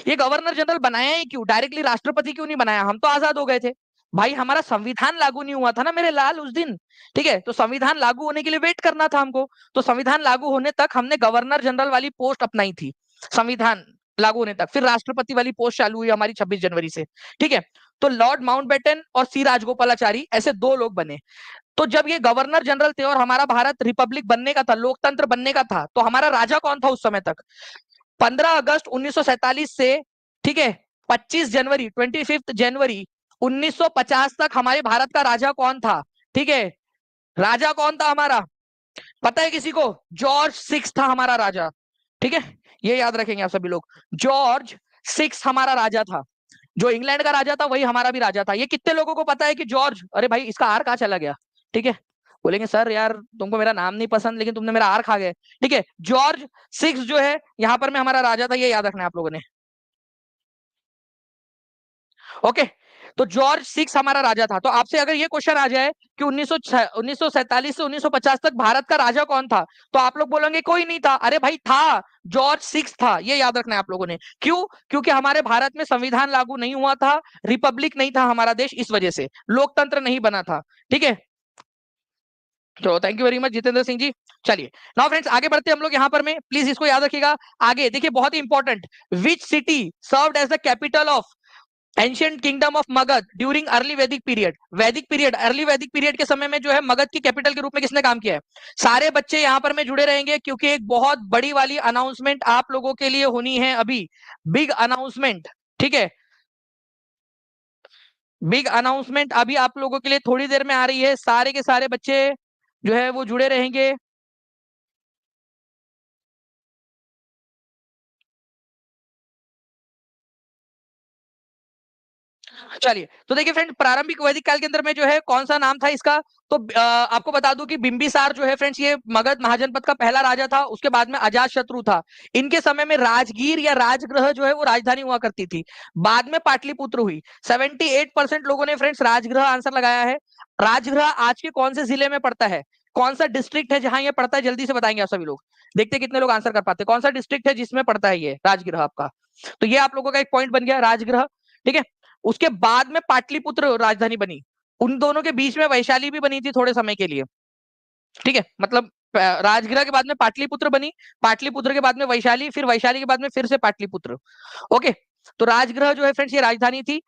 ये गवर्नर जनरल बनाया ही क्यों, डायरेक्टली राष्ट्रपति क्यों नहीं बनाया, हम तो आजाद हो गए थे भाई, हमारा संविधान लागू नहीं हुआ था ना मेरे लाल उस दिन, ठीक है। तो संविधान लागू होने के लिए वेट करना था हमको, तो संविधान लागू होने तक हमने गवर्नर जनरल वाली पोस्ट अपनाई थी, संविधान लागू होने तक। फिर राष्ट्रपति वाली पोस्ट चालू हुई हमारी 26 जनवरी से, ठीक है। तो लॉर्ड माउंटबेटन और सी राजगोपालाचारी ऐसे दो लोग बने। तो जब ये गवर्नर जनरल थे और हमारा भारत रिपब्लिक बनने का था, लोकतंत्र बनने का था, तो हमारा राजा कौन था उस समय तक, 15 अगस्त 1947 से, ठीक है, 25 जनवरी 25 जनवरी 1950 तक हमारे भारत का राजा कौन था, ठीक है। राजा कौन था हमारा, पता है किसी को, जॉर्ज सिक्स था हमारा राजा, ठीक है। ये याद रखेंगे आप सभी लोग, जॉर्ज सिक्स हमारा राजा था। जो इंग्लैंड का राजा था वही हमारा भी राजा था। ये कितने लोगों को पता है कि जॉर्ज, अरे भाई इसका आर कहाँ चला गया, ठीक है। बोलेंगे सर यार तुमको मेरा नाम नहीं पसंद लेकिन तुमने मेरा आर खा गए, ठीक है। जॉर्ज सिक्स जो है यहाँ पर में हमारा राजा था, ये याद रखना है आप लोगों ने, ओके। तो जॉर्ज सिक्स हमारा राजा था। तो आपसे अगर ये क्वेश्चन आ जाए कि 1947 से 1950 तक भारत का राजा कौन था, तो आप लोग बोलेंगे कोई नहीं था, अरे भाई था, जॉर्ज सिक्स था, ये याद रखना है आप लोगों ने। क्यों, क्योंकि हमारे भारत में संविधान लागू नहीं हुआ था, रिपब्लिक नहीं था हमारा देश, इस वजह से लोकतंत्र नहीं बना था, ठीक है। तो thank you very much Jitendra Singh ji. चलिए नाउ फ्रेंड्स आगे बढ़ते हैं हम लोग यहाँ पर में, प्लीज इसको याद रखिएगा। आगे देखिए बहुत ही important, which city served as the capital of ancient kingdom of Magadha during early Vedic period. Vedic period, early Vedic period के समय में जो है मगध की कैपिटल के रूप में किसने काम किया है। सारे बच्चे यहाँ पर में जुड़े रहेंगे क्योंकि एक बहुत बड़ी वाली अनाउंसमेंट आप लोगों के लिए होनी है अभी, बिग अनाउंसमेंट, ठीक है। बिग अनाउंसमेंट अभी आप लोगों के लिए थोड़ी देर में आ रही है, सारे के सारे बच्चे जो है वो जुड़े रहेंगे। चलिए तो देखिए फ्रेंड, प्रारंभिक वैदिक काल के अंदर में जो है कौन सा नाम था इसका, तो आपको बता दूं कि बिंबिसार जो है फ्रेंड्स ये मगध महाजनपद का पहला राजा था, उसके बाद में अजात शत्रु था। इनके समय में राजगीर या राजगृह जो है वो राजधानी हुआ करती थी, बाद में पाटलिपुत्र हुई। 78% लोगों ने फ्रेंड्स राजगृह आंसर लगाया है। राजगृह आज के कौन से जिले में पड़ता है, कौन सा डिस्ट्रिक्ट है जहां ये पड़ता है, जल्दी से बताएंगे आप सभी लोग, देखते कितने लोग आंसर कर पाते हैं। कौन सा डिस्ट्रिक्ट है जिसमें पड़ता है ये राजगृह आपका, तो ये आप लोगों का एक पॉइंट बन गया राजगृह, ठीक है। उसके बाद में पाटलिपुत्र राजधानी बनी, उन दोनों के बीच में वैशाली भी बनी थी थोड़े समय के लिए, ठीक है। मतलब राजगृह के बाद में पाटलिपुत्र बनी, पाटलिपुत्र के बाद में वैशाली, फिर वैशाली के बाद में फिर से पाटलिपुत्र, ओके। तो राजगृह जो है फ्रेंड्स ये राजधानी थी।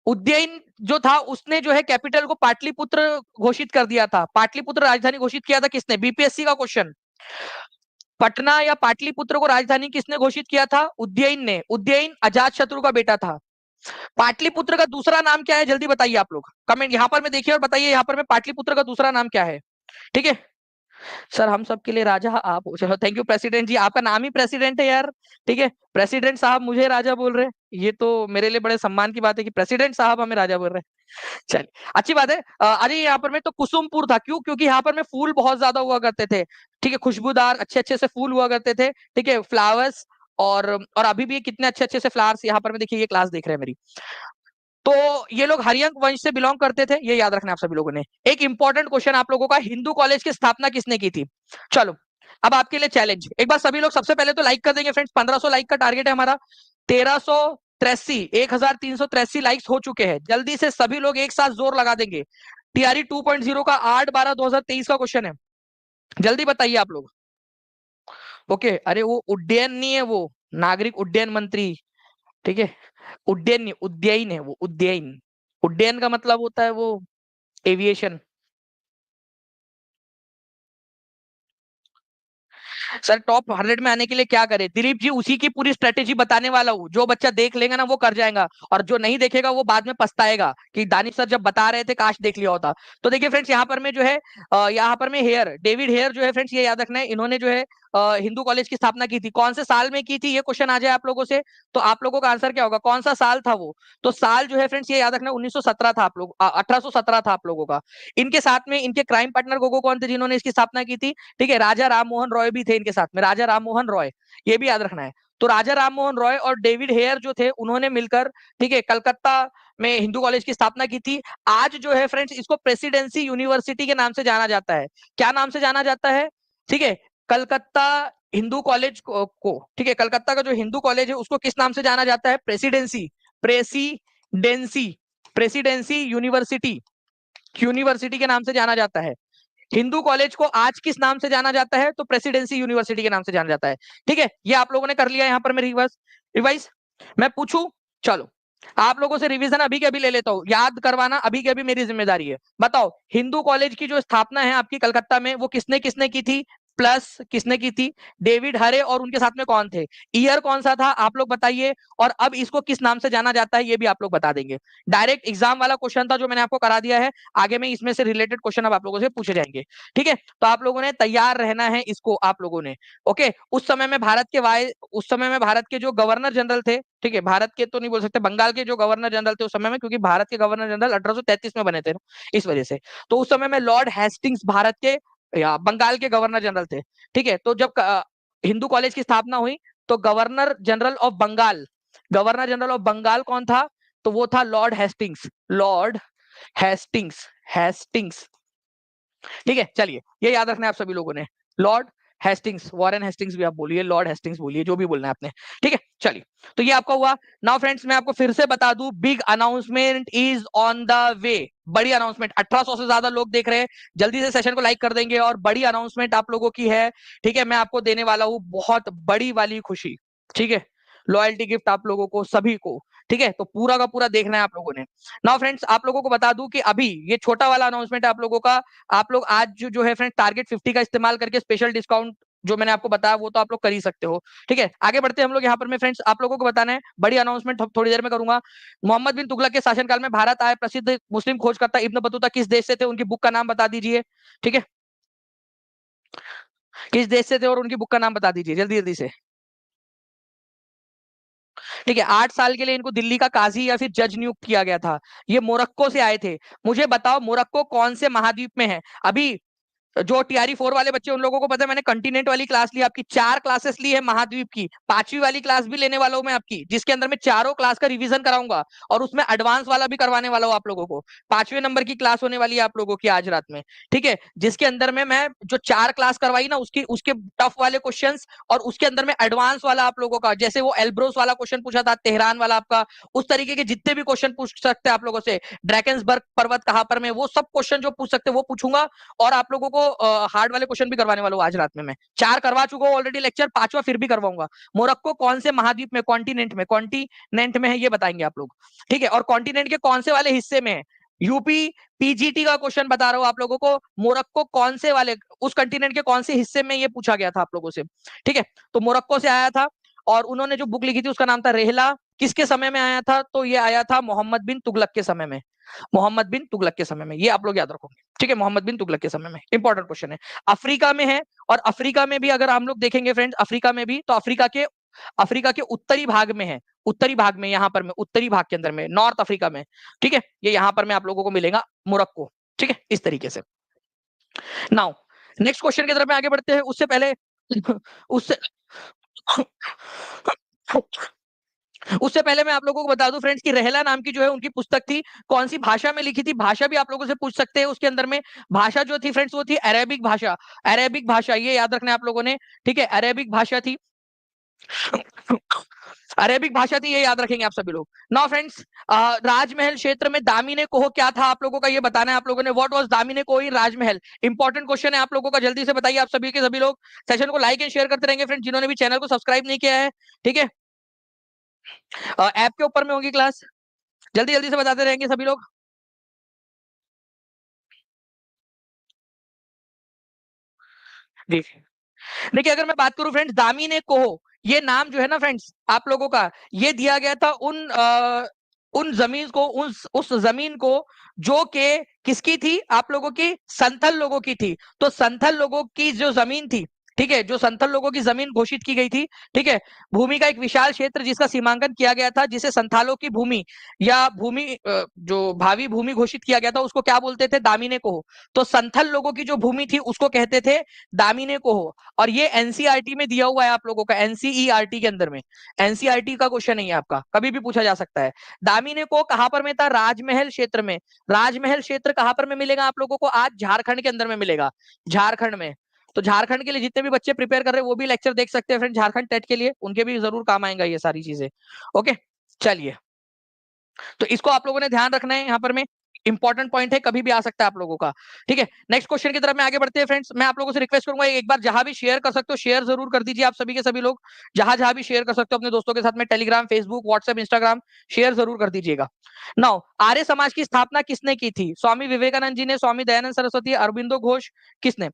उज्जैन जो था उसने जो है कैपिटल को पाटलिपुत्र घोषित कर दिया था। पाटलिपुत्र राजधानी घोषित किया था किसने, बीपीएससी का क्वेश्चन, पटना या पाटलिपुत्र को राजधानी किसने घोषित किया था, उज्जैन ने। उज्जैन अजात शत्रु का बेटा था। पाटलिपुत्र का दूसरा नाम क्या है, जल्दी बताइए आप लोग, कमेंट यहाँ पर में देखिए और बताइए यहाँ पर में पाटलिपुत्र का दूसरा नाम क्या है, ठीक है। सर हम सबके लिए राजा आप हो, चलो थैंक यू प्रेसिडेंट जी, आपका नाम ही प्रेसिडेंट है यार, ठीक है। प्रेसिडेंट साहब मुझे राजा बोल रहे हैं, ये तो मेरे लिए बड़े सम्मान की बात है कि प्रेसिडेंट साहब हमें राजा बोल रहे हैं। चलिए अच्छी बात है। अरे यहाँ पर में तो कुसुमपुर था, क्यों, क्योंकि यहाँ पर में फूल बहुत ज्यादा हुआ करते थे, ठीक है, खुशबूदार अच्छे अच्छे से फूल हुआ करते थे, ठीक है, फ्लावर्स। और अभी भी कितने अच्छे अच्छे से फ्लावर्स यहाँ पर में देखिए, ये क्लास देख रहे हैं मेरी। तो ये लोग हरियंक वंश से बिलोंग करते थे, ये याद रखना आप सभी लोगों ने। एक इंपॉर्टेंट क्वेश्चन आप लोगों का, हिंदू कॉलेज की स्थापना किसने की थी। चलो अब आपके लिए चैलेंज, एक बार सभी लोग सबसे पहले तो लाइक कर देंगे फ्रेंड्स, 1500 लाइक का टारगेट है हमारा, 1383 1383 लाइक्स हो चुके हैं, जल्दी से सभी लोग एक साथ जोर लगा देंगे। टीआरई 2.0 का 8/12/2023 का क्वेश्चन है, जल्दी बताइए आप लोग, ओके। अरे वो उड्डयन नहीं है, वो नागरिक उड्डयन मंत्री, ठीक है, उड्डयन नहीं, उद्ययन है वो, उद्ययन। उड्डयन का मतलब होता है वो एविएशन। सर टॉप 100 में आने के लिए क्या करे? दिलीप जी उसी की पूरी स्ट्रेटेजी बताने वाला हूँ। जो बच्चा देख लेगा ना वो कर जाएगा, और जो नहीं देखेगा वो बाद में पछताएगा कि दानिश सर जब बता रहे थे काश देख लिया होता। तो देखिए फ्रेंड्स, यहाँ पर में जो है यहाँ पर में हेयर, डेविड हेयर जो है फ्रेंड्स, ये याद रखना है, इन्होंने जो है हिंदू कॉलेज की स्थापना की थी। कौन से साल में की थी, ये क्वेश्चन आ जाए आप लोगों से, तो आप लोगों का आंसर क्या होगा? कौन सा साल था वो? तो साल जो है फ्रेंड्स, ये याद रखना 1917 था, आप लोग 1817 था आप लोगों का। इनके साथ में इनके क्राइम पार्टनर गोगो कौन थे जिन्होंने इसकी स्थापना की थी? ठीक है, राजा राम मोहन रॉय भी थे इनके साथ में, राजा राम मोहन रॉय, ये भी याद रखना है। तो राजा राम मोहन रॉय और डेविड हेयर जो थे, उन्होंने मिलकर, ठीक है, कलकत्ता में हिंदू कॉलेज की स्थापना की थी। आज जो है फ्रेंड्स, इसको प्रेसिडेंसी यूनिवर्सिटी के नाम से जाना जाता है। क्या नाम से जाना जाता है? ठीक है, कलकत्ता हिंदू कॉलेज को, ठीक है, कलकत्ता का जो हिंदू कॉलेज है उसको किस नाम से जाना जाता है? Presidency, presidency, presidency university, university के नाम से जाना जाता है। हिंदू कॉलेज को आज किस नाम से जाना जाता है? तो प्रेसिडेंसी यूनिवर्सिटी के नाम से जाना जाता है। ठीक है, ये आप लोगों ने कर लिया। यहाँ पर मैं रिवर्स रिवाइज मैं पूछूं, चलो आप लोगों से रिवीजन अभी के अभी ले लेता हूं, याद करवाना अभी के अभी मेरी जिम्मेदारी है। बताओ, हिंदू कॉलेज की जो स्थापना है आपकी कलकत्ता में, वो किसने किसने की थी? प्लस किसने की थी? डेविड हरे, और उनके साथ में कौन थे? ईयर कौन सा था आप लोग बताइए, और अब इसको किस नाम से जाना जाता है ये भी आप लोग बता देंगे। डायरेक्ट एग्जाम वाला क्वेश्चन था जो मैंने आपको करा दिया है। आगे में इसमें से रिलेटेड क्वेश्चन अब आप लोगों से पूछे जाएंगे। ठीक है, तो आप लोगों ने तैयार रहना है इसको, आप लोगों ने। ओके, उस समय में भारत के जो गवर्नर जनरल थे, ठीक है, भारत के तो नहीं बोल सकते, बंगाल के जो गवर्नर जनरल थे उस समय में, क्योंकि भारत के गवर्नर जनरल 1833 में बने थे ना, इस वजह से। तो उस समय में लॉर्ड हेस्टिंग्स भारत के या बंगाल के गवर्नर जनरल थे। ठीक है, तो जब हिंदू कॉलेज की स्थापना हुई, तो गवर्नर जनरल ऑफ बंगाल कौन था? तो वो था Lord Hastings, Lord Hastings, Hastings. ठीक है, चलिए ये याद रखना है आप सभी लोगों ने। लॉर्ड हेस्टिंग्स, वॉरेन हेस्टिंग्स भी आप बोलिए, लॉर्ड हेस्टिंग्स बोलिए, जो भी बोलना है आपने। ठीक है, चलिए, तो ये आपका हुआ। नाउ फ्रेंड्स, मैं आपको फिर से बता दूं, big announcement is on the way. बड़ी अनाउंसमेंट, 1800 से ज्यादा लोग देख रहे हैं, जल्दी से सेशन को लाइक कर देंगे, और बड़ी अनाउंसमेंट आप लोगों की है। ठीक है, मैं आपको देने वाला हूं बहुत बड़ी वाली खुशी। ठीक है, लॉयल्टी गिफ्ट आप लोगों को सभी को। ठीक है, तो पूरा का पूरा देखना है आप लोगों ने। नाउ फ्रेंड्स, आप लोगों को बता दूं कि अभी ये छोटा वाला अनाउंसमेंट है आप लोगों का। आप लोग आज जो है फ्रेंड टारगेट 50 का इस्तेमाल करके स्पेशल डिस्काउंट जो मैंने आपको बताया वो तो आप लोग कर ही सकते हो। ठीक है, आगे बढ़ते हैं हम लोग। यहाँ पर मैं फ्रेंड्स आप लोगों को बताना है, बड़ी अनाउंसमेंट थोड़ी देर में करूंगा। मोहम्मद बिन तुगलक के शासनकाल में भारत आए प्रसिद्ध मुस्लिम खोजकर्ता इब्न बतूता किस देश से थे? उनकी बुक का नाम बता दीजिए। ठीक है, किस देश से थे और उनकी बुक का नाम बता दीजिए जल्दी जल्दी से। ठीक है, 8 साल के लिए इनको दिल्ली का काजी या फिर जज नियुक्त किया गया था। ये मोरक्को से आए थे। मुझे बताओ, मोरक्को कौन से महाद्वीप में है? अभी जो टीआरई 4 वाले बच्चे, उन लोगों को पता है, मैंने कंटिनेंट वाली क्लास ली, आपकी 4 क्लासेस ली है महाद्वीप की। 5वीं वाली क्लास भी लेने वाला हूं मैं आपकी, जिसके अंदर मैं चारों क्लास का रिवीजन कराऊंगा, और उसमें एडवांस वाला भी करवाने वाला हूं आप लोगों को। 5वें नंबर की क्लास होने वाली है आप लोगों की आज रात में। ठीक है, जिसके अंदर में मैं जो 4 क्लास करवाई ना, उसकी उसके टफ वाले क्वेश्चंस, और उसके अंदर में एडवांस वाला आप लोगों का, जैसे वो एल्ब्रोस वाला क्वेश्चन पूछा था, तेहरान वाला आपका, उस तरीके के जितने भी क्वेश्चन पूछ सकते हैं आप लोगों से, ड्रैकेंसबर्ग पर्वत कहां पर में, वो सब क्वेश्चन जो पूछ सकते हैं वो पूछूंगा। और आप लोगों को हार्ड वाले क्वेश्चन भी करवाने वाला हूँ आज रात में। मैं 4 करवा चुका हूँ ऑलरेडी लेक्चर, 5वां फिर भी करवाऊंगा। मोरक्को कौन से महाद्वीप में, कॉन्टिनेंट में है, ये बताएंगे आप लोग। ठीक है, और कॉन्टिनेंट के कौन से वाले हिस्से में है? यूपी पीजीटी का क्वेश्चन बता रहा हूं आप लोगों को, मोरक्को कौन से वाले, उस कंटिनेंट के कौन से हिस्से में, ये पूछा गया था आप लोगों से। ठीक है, तो मोरक्को से आया था, और उन्होंने जो बुक लिखी थी उसका नाम था रेहला। किसके समय में आया था? तो ये आया था मोहम्मद बिन तुगलक के समय में। मोहम्मद बिन तुगलक के समय में, ये आप लोग याद रखोगे। ठीक है, मोहम्मद बिन तुगलक के समय में, इंपॉर्टेंट क्वेश्चन है। अफ्रीका में है, और अफ्रीका में भी अगर हम लोग देखेंगे फ्रेंड्स, अफ्रीका में भी, तो अफ्रीका के उत्तरी भाग में है, उत्तरी भाग में, यहाँ पर में उत्तरी भाग के अंदर में, नॉर्थ अफ्रीका में। ठीक है, ये यहाँ पर में आप लोगों को मिलेगा मोरक्को। ठीक है, इस तरीके से। नाउ नेक्स्ट क्वेश्चन की तरफ में आगे बढ़ते हैं, उससे पहले उससे उससे पहले मैं आप लोगों को बता दूं फ्रेंड्स कि रहला नाम की जो है उनकी पुस्तक थी, कौन सी भाषा में लिखी थी? भाषा भी आप लोगों से पूछ सकते हैं उसके अंदर में। भाषा जो थी फ्रेंड्स वो थी अरेबिक भाषा, अरेबिक भाषा, ये याद रखना है आप लोगों ने। ठीक है, अरेबिक भाषा थी, अरेबिक भाषा थी, ये याद रखेंगे आप सभी लोग। नाउ फ्रेंड्स, राजमहल क्षेत्र में दामिने कोह क्या था आप लोगों का, ये बताना है आप लोगों ने। What was दामिने Koh in Rajmahal? Important question है आप लोगों का, जल्दी से बताइए आप सभी के सभी लोग। सेशन को लाइक एंड शेयर करते रहेंगे फ्रेंड्स, जिन्होंने भी चैनल को सब्सक्राइब नहीं किया है। ठीक है, ऐप के ऊपर में होगी क्लास, जल्दी जल्दी से बताते रहेंगे सभी लोग। जी, देखिए अगर मैं बात करूं फ्रेंड्स, दामिने कोहो ये नाम जो है ना फ्रेंड्स आप लोगों का, ये दिया गया था उन जमीन को, उस जमीन को जो के किसकी थी, आप लोगों की संथल लोगों की थी। तो संथल लोगों की जो जमीन थी, ठीक है, जो संथल लोगों की जमीन घोषित की गई थी, ठीक है, भूमि का एक विशाल क्षेत्र जिसका सीमांकन किया गया था, जिसे संथालों की भूमि या भूमि जो भावी भूमि घोषित किया गया था उसको क्या बोलते थे, दामिने कोहो। तो संथल लोगों की जो भूमि थी उसको कहते थे दामिने कोहो। और ये एनसीईआरटी में दिया हुआ है आप लोगों का, एनसीईआरटी के अंदर में, एनसीईआरटी का क्वेश्चन नहीं है आपका, कभी भी पूछा जा सकता है। दामिने को कहां पर में था, राजमहल क्षेत्र में। राजमहल क्षेत्र कहां पर में मिलेगा आप लोगों को, आज झारखंड के अंदर में मिलेगा, झारखंड में। तो झारखंड के लिए जितने भी बच्चे प्रिपेयर कर रहे हैं वो भी लेक्चर देख सकते हैं फ्रेंड, झारखंड टेट के लिए उनके भी जरूर काम आएगा ये सारी चीजें। ओके चलिए, तो इसको आप लोगों ने ध्यान रखना है, यहाँ पर में इंपॉर्टेंट पॉइंट है, कभी भी आ सकता है आप लोगों का। ठीक है, नेक्स्ट क्वेश्चन की तरफ में आगे बढ़ते हैं फ्रेंड्स। मैं आप लोगों से रिक्वेस्ट करूंगा एक बार जहां भी शेयर कर सकते हो शेयर जरूर कर दीजिए, आप सभी के सभी लोग जहां जहां भी शेयर कर सकते हो अपने दोस्तों के साथ में, Telegram, Facebook, WhatsApp, Instagram, share जरूर कर दीजिएगा। नाउ आर्य समाज की स्थापना किसने की थी, स्वामी विवेकानंद जी ने, स्वामी दयानंद सरस्वती, अरबिंदो घोष, किसने।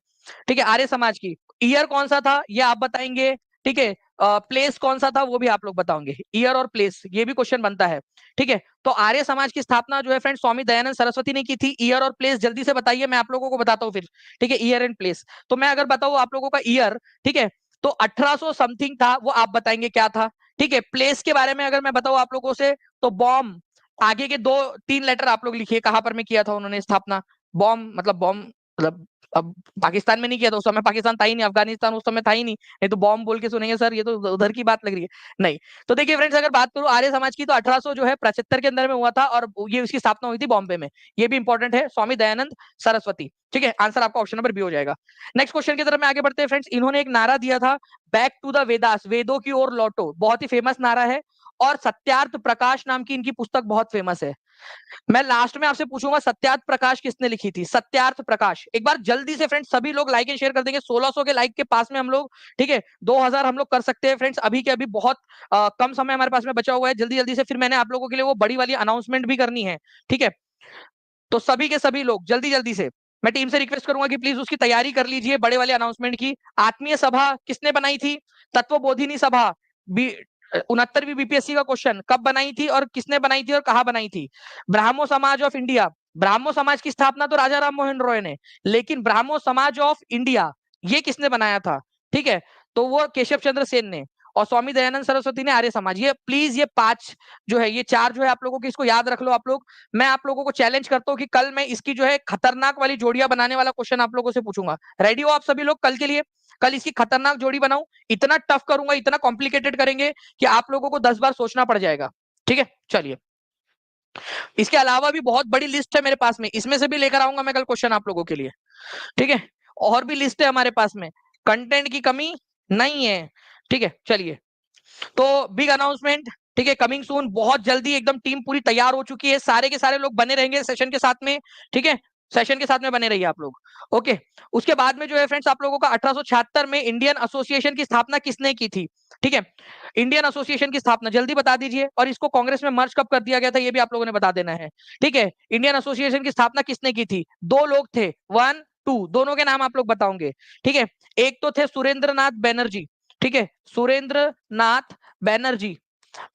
ठीक है, आर्य समाज की ईयर कौन सा था ये आप बताएंगे, ठीक है, प्लेस कौन सा था वो भी आप लोग बताओगे, ईयर और प्लेस ये भी क्वेश्चन बनता है। ठीक है, तो आर्य समाज की स्थापना जो है फ्रेंड स्वामी दयानंद सरस्वती ने की थी। ईयर और प्लेस जल्दी से बताइए, मैं आप लोगों को बताता हूँ फिर। ठीक है, ईयर एंड प्लेस, तो मैं अगर बताऊँ आप लोगों का ईयर, ठीक है, तो 1800 समथिंग था, वो आप बताएंगे क्या था। ठीक है, प्लेस के बारे में अगर मैं बताऊँ आप लोगों से, तो बॉम्ब, आगे के 2-3 लेटर आप लोग लिखिए कहां पर में किया था उन्होंने स्थापना। बॉम्ब मतलब बॉम्ब, मतलब अब पाकिस्तान में नहीं किया था, उस समय पाकिस्तान था ही नहीं, अफगानिस्तान उस समय था ही नहीं, नहीं तो बॉम्ब बोल के सुनेंगे सर ये तो उधर की बात लग रही है, नहीं। तो देखिए फ्रेंड्स अगर बात करूं आर्य समाज की, तो 1800 जो है 75 के अंदर में हुआ था, और ये उसकी स्थापना हुई थी बॉम्बे में। ये भी इंपॉर्टेंट है, स्वामी दयानंद सरस्वती। ठीक है, आंसर आपका ऑप्शन नंबर बी हो जाएगा। नेक्स्ट क्वेश्चन की तरफ में आगे बढ़ते हैं फ्रेंड्स। इन्होंने एक नारा दिया था, बैक टू द वेदास, वेदों की ओर लौटो, बहुत ही फेमस नारा है। और सत्यार्थ प्रकाश नाम की इनकी पुस्तक बहुत फेमस है। मैं लास्ट में आपसे पूछूंगा सत्यार्थ प्रकाश किसने लिखी थी, सत्यार्थ प्रकाश। एक बार जल्दी से फ्रेंड्स सभी लोग लाइक एंड शेयर कर देंगे, 1600 के लाइक के पास में हम लोग, ठीक है, 2000 हम लोग कर सकते हैं फ्रेंड्स, अभी के अभी बहुत कम समय हमारे पास में बचा हुआ है, जल्दी जल्दी से, फिर मैंने आप लोगों के लिए वो बड़ी वाली अनाउंसमेंट भी करनी है। ठीक है, तो सभी के सभी लोग जल्दी जल्दी से, मैं टीम से रिक्वेस्ट करूंगा कि प्लीज उसकी तैयारी कर लीजिए बड़े वाले अनाउंसमेंट की। आत्मीय सभा किसने बनाई थी, तत्वबोधिनी सभा, 69वीं बीपीएससी का क्वेश्चन, कब बनाई थी और किसने बनाई थी और कहां बनाई थी। ब्राह्मो समाज ऑफ इंडिया, ब्राह्मो समाज की स्थापना तो राजा राम मोहन रॉय ने, लेकिन ब्राह्मो समाज ऑफ इंडिया ये किसने बनाया था, ठीक है, तो वो केशव चंद्र सेन ने। और स्वामी दयानंद सरस्वती ने आर्य समाज। ये प्लीज ये 5 जो है, ये 4 जो है आप लोगों की, इसको याद रख लो आप लोग। मैं आप लोगों को चैलेंज करता हूँ कि कल मैं इसकी जो है खतरनाक वाली जोड़ियां बनाने वाला क्वेश्चन आप लोगों से पूछूंगा। रेडी हो आप सभी लोग कल के लिए, कल इसकी खतरनाक जोड़ी बनाऊं, इतना टफ करूंगा, इतना कॉम्प्लिकेटेड करेंगे कि आप लोगों को 10 बार सोचना पड़ जाएगा। ठीक है, चलिए, इसके अलावा भी बहुत बड़ी लिस्ट है मेरे पास में, इसमें से भी लेकर आऊंगा मैं कल क्वेश्चन आप लोगों के लिए। ठीक है, और भी लिस्ट है हमारे पास में, कंटेंट की कमी नहीं है। ठीक है, चलिए, तो बिग अनाउंसमेंट, ठीक है, कमिंग सून, बहुत जल्दी, एकदम टीम पूरी तैयार हो चुकी है, सारे के सारे लोग बने रहेंगे सेशन के साथ में। ठीक है, सेशन के साथ में बने रहिए आप लोग। ओके, उसके बाद में जो है फ्रेंड्स आप लोगों का 1876 में इंडियन एसोसिएशन की स्थापना किसने की थी। ठीक है, इंडियन एसोसिएशन की स्थापना जल्दी बता दीजिए, और इसको कांग्रेस में मर्ज कब कर दिया गया था ये भी आप लोगों ने बता देना है। ठीक है, इंडियन एसोसिएशन की स्थापना किसने की थी, 2 लोग थे, 1 2, दोनों के नाम आप लोग बताओगे। ठीक है, एक तो थे सुरेंद्र नाथ बैनर्जी, ठीक है, सुरेंद्र नाथ बैनर्जी,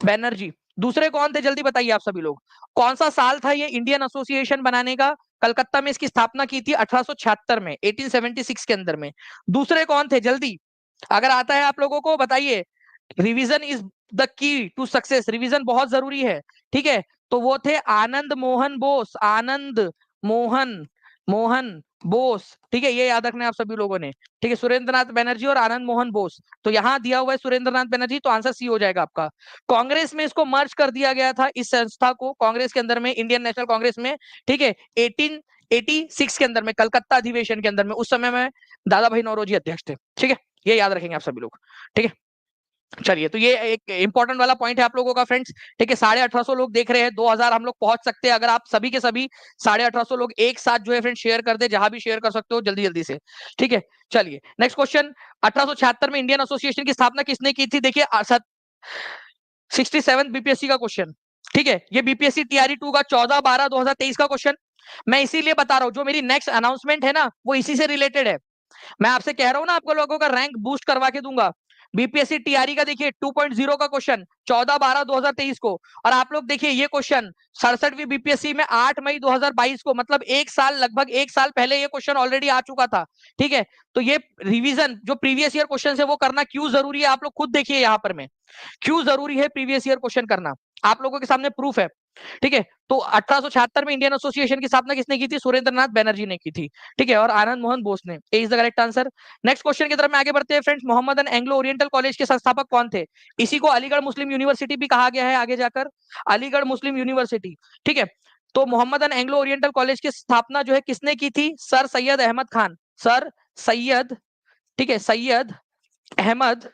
बैनर्जी। दूसरे कौन थे जल्दी बताइए आप सभी लोग, कौन सा साल था ये इंडियन एसोसिएशन बनाने का, कलकत्ता में इसकी स्थापना की थी 1876 में, 1876 के अंदर में। दूसरे कौन थे जल्दी, अगर आता है आप लोगों को बताइए। Revision is the key to success, revision बहुत जरूरी है। ठीक है, तो वो थे आनंद मोहन बोस, आनंद मोहन मोहन बोस। ठीक है, ये याद रखना है आप सभी लोगों ने। ठीक है, सुरेंद्र नाथ बैनर्जी और आनंद मोहन बोस, तो यहां दिया हुआ है सुरेंद्र नाथ बैनर्जी, तो आंसर सी हो जाएगा आपका। कांग्रेस में इसको मर्ज कर दिया गया था, इस संस्था को कांग्रेस के अंदर में, इंडियन नेशनल कांग्रेस में। ठीक है, 1886 के अंदर में, कलकत्ता अधिवेशन के अंदर में, उस समय में दादा भाई नौरोजी अध्यक्ष थे। ठीक है, ये याद रखेंगे आप सभी लोग। ठीक है, चलिए, तो ये एक इंपॉर्टेंट वाला पॉइंट है आप लोगों का फ्रेंड्स। ठीक है, 1850 लोग देख रहे हैं, 2000 हम लोग पहुंच सकते हैं अगर आप सभी के सभी 1850 लोग एक साथ जो है फ्रेंड शेयर कर दे, जहां भी शेयर कर सकते हो जल्दी जल्दी से। ठीक है, चलिए, नेक्स्ट क्वेश्चन, 1876 में इंडियन एसोसिएशन की स्थापना किसने की थी, देखिए 67 बीपीएससी का क्वेश्चन। ठीक है, ये बीपीएससी टीआरई 2 का 14/12/2023 का क्वेश्चन। मैं इसीलिए बता रहा हूं, जो मेरी नेक्स्ट अनाउंसमेंट है ना वो इसी से रिलेटेड है। मैं आपसे कह रहा हूं ना, आपको लोगों का रैंक बूस्ट करवा के दूंगा। बीपीएससी टीआरई का देखिए 2.0 का क्वेश्चन 14/12/2023 को, और आप लोग देखिए ये क्वेश्चन 67वीं बीपीएससी में 8 मई 2022 को, मतलब एक साल, लगभग एक साल पहले ये क्वेश्चन ऑलरेडी आ चुका था। ठीक है, तो ये रिवीजन जो प्रीवियस ईयर क्वेश्चन है वो करना क्यों जरूरी है, आप लोग खुद देखिए यहाँ पर में क्यों जरूरी है प्रीवियस ईयर क्वेश्चन करना, आप लोगों के सामने प्रूफ है। ठीक है, तो 1876 में इंडियन एसोसिएशन की स्थापना किसने की थी? सुरेंद्रनाथ बैनर्जी ने की थी। ठीक है, और आनंद मोहन बोस ने। A is the correct answer. Next question की तरफ में आगे बढ़ते हैं friends. Mohammedan Anglo Oriental College के संस्थापक कौन थे? इसी को अलीगढ़ मुस्लिम यूनिवर्सिटी भी कहा गया है आगे जाकर, अलीगढ़ मुस्लिम यूनिवर्सिटी। ठीक है, तो मोहम्मदन एंग्लो ओरिएंटल कॉलेज की स्थापना जो है किसने की थी? सर सैयद अहमद खान, सर सैयद, ठीक है, सैयद अहमद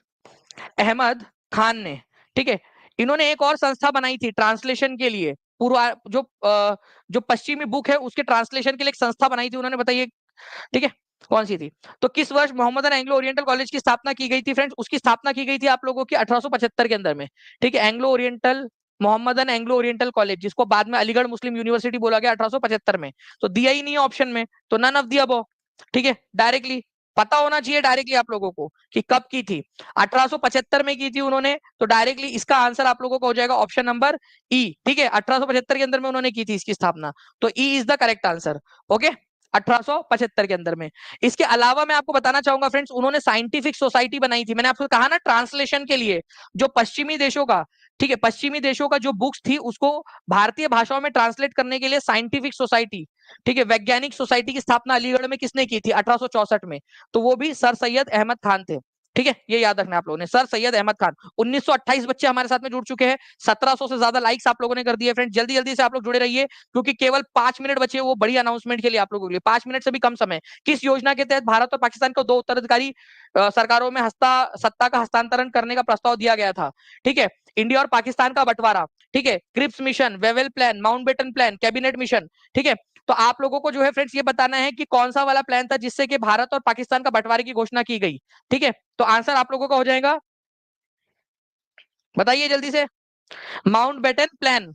अहमद खान ने। ठीक है, इन्होंने एक और संस्था बनाई थी ट्रांसलेशन के लिए, पूर्व जो पश्चिमी बुक है उसके ट्रांसलेशन के लिए एक संस्था बनाई थी उन्होंने, बताइए ठीक है कौन सी थी? तो किस वर्ष मोहम्मदन एंग्लो ओरिएंटल कॉलेज की स्थापना की गई थी फ्रेंड्स? उसकी स्थापना की गई थी आप लोगों की 1875 के अंदर में। ठीक है, Anglo oriental, Mohammedan Anglo Oriental college, जिसको बाद में अलीगढ़ मुस्लिम यूनिवर्सिटी बोला गया 1875 में। तो दिया ही नहीं है ऑप्शन में, तो नन ऑफ द अबव। ठीक है, डायरेक्टली पता होना चाहिए डायरेक्टली आप लोगों को कि कब की थी। 1875 में की थी उन्होंने, तो डायरेक्टली इसका आंसर आप लोगों को हो जाएगा ऑप्शन नंबर ई। ठीक है, 1875 के अंदर में उन्होंने की थी इसकी स्थापना, तो E is the correct answer. Okay, 1875 के अंदर में। इसके अलावा मैं आपको बताना चाहूंगा फ्रेंड्स, उन्होंने साइंटिफिक सोसाइटी बनाई थी, मैंने आपको कहा ना ट्रांसलेशन के लिए, जो पश्चिमी देशों का, ठीक है, पश्चिमी देशों का जो बुक्स थी उसको भारतीय भाषाओं में ट्रांसलेट करने के लिए साइंटिफिक सोसाइटी, ठीक है, वैज्ञानिक सोसाइटी की स्थापना अलीगढ़ में किसने की थी? 1864 में, तो वो भी सर सैयद अहमद खान थे। ठीक है, ये याद रखना आप लोगों ने, सर सैयद अहमद खान। 1928 बच्चे हमारे साथ में जुड़ चुके हैं, 1700 से ज्यादा लाइक्स आप लोगों ने कर दिए फ्रेंड। जल्दी जल्दी से आप लोग जुड़े रहिए, क्योंकि केवल 5 मिनट बचे वो बड़ी अनाउंसमेंट के लिए आप लोगों के लिए, 5 मिनट से भी कम समय। किस योजना के तहत भारत और पाकिस्तान को 2 उत्तराधिकारी सरकारों में सत्ता का हस्तांतरण करने का प्रस्ताव दिया गया था? ठीक है, इंडिया और पाकिस्तान का बंटवारा, ठीक है, Cripps Mission, Wavell Plan, Mountbatten Plan, Cabinet Mission. ठीक है, तो आप लोगों को जो है फ्रेंड्स ये बताना है कि कौन सा वाला प्लान था जिससे कि भारत और पाकिस्तान का बंटवारे की घोषणा की गई। ठीक है, तो आंसर आप लोगों का हो जाएगा, बताइए जल्दी से, माउंटबेटन प्लान।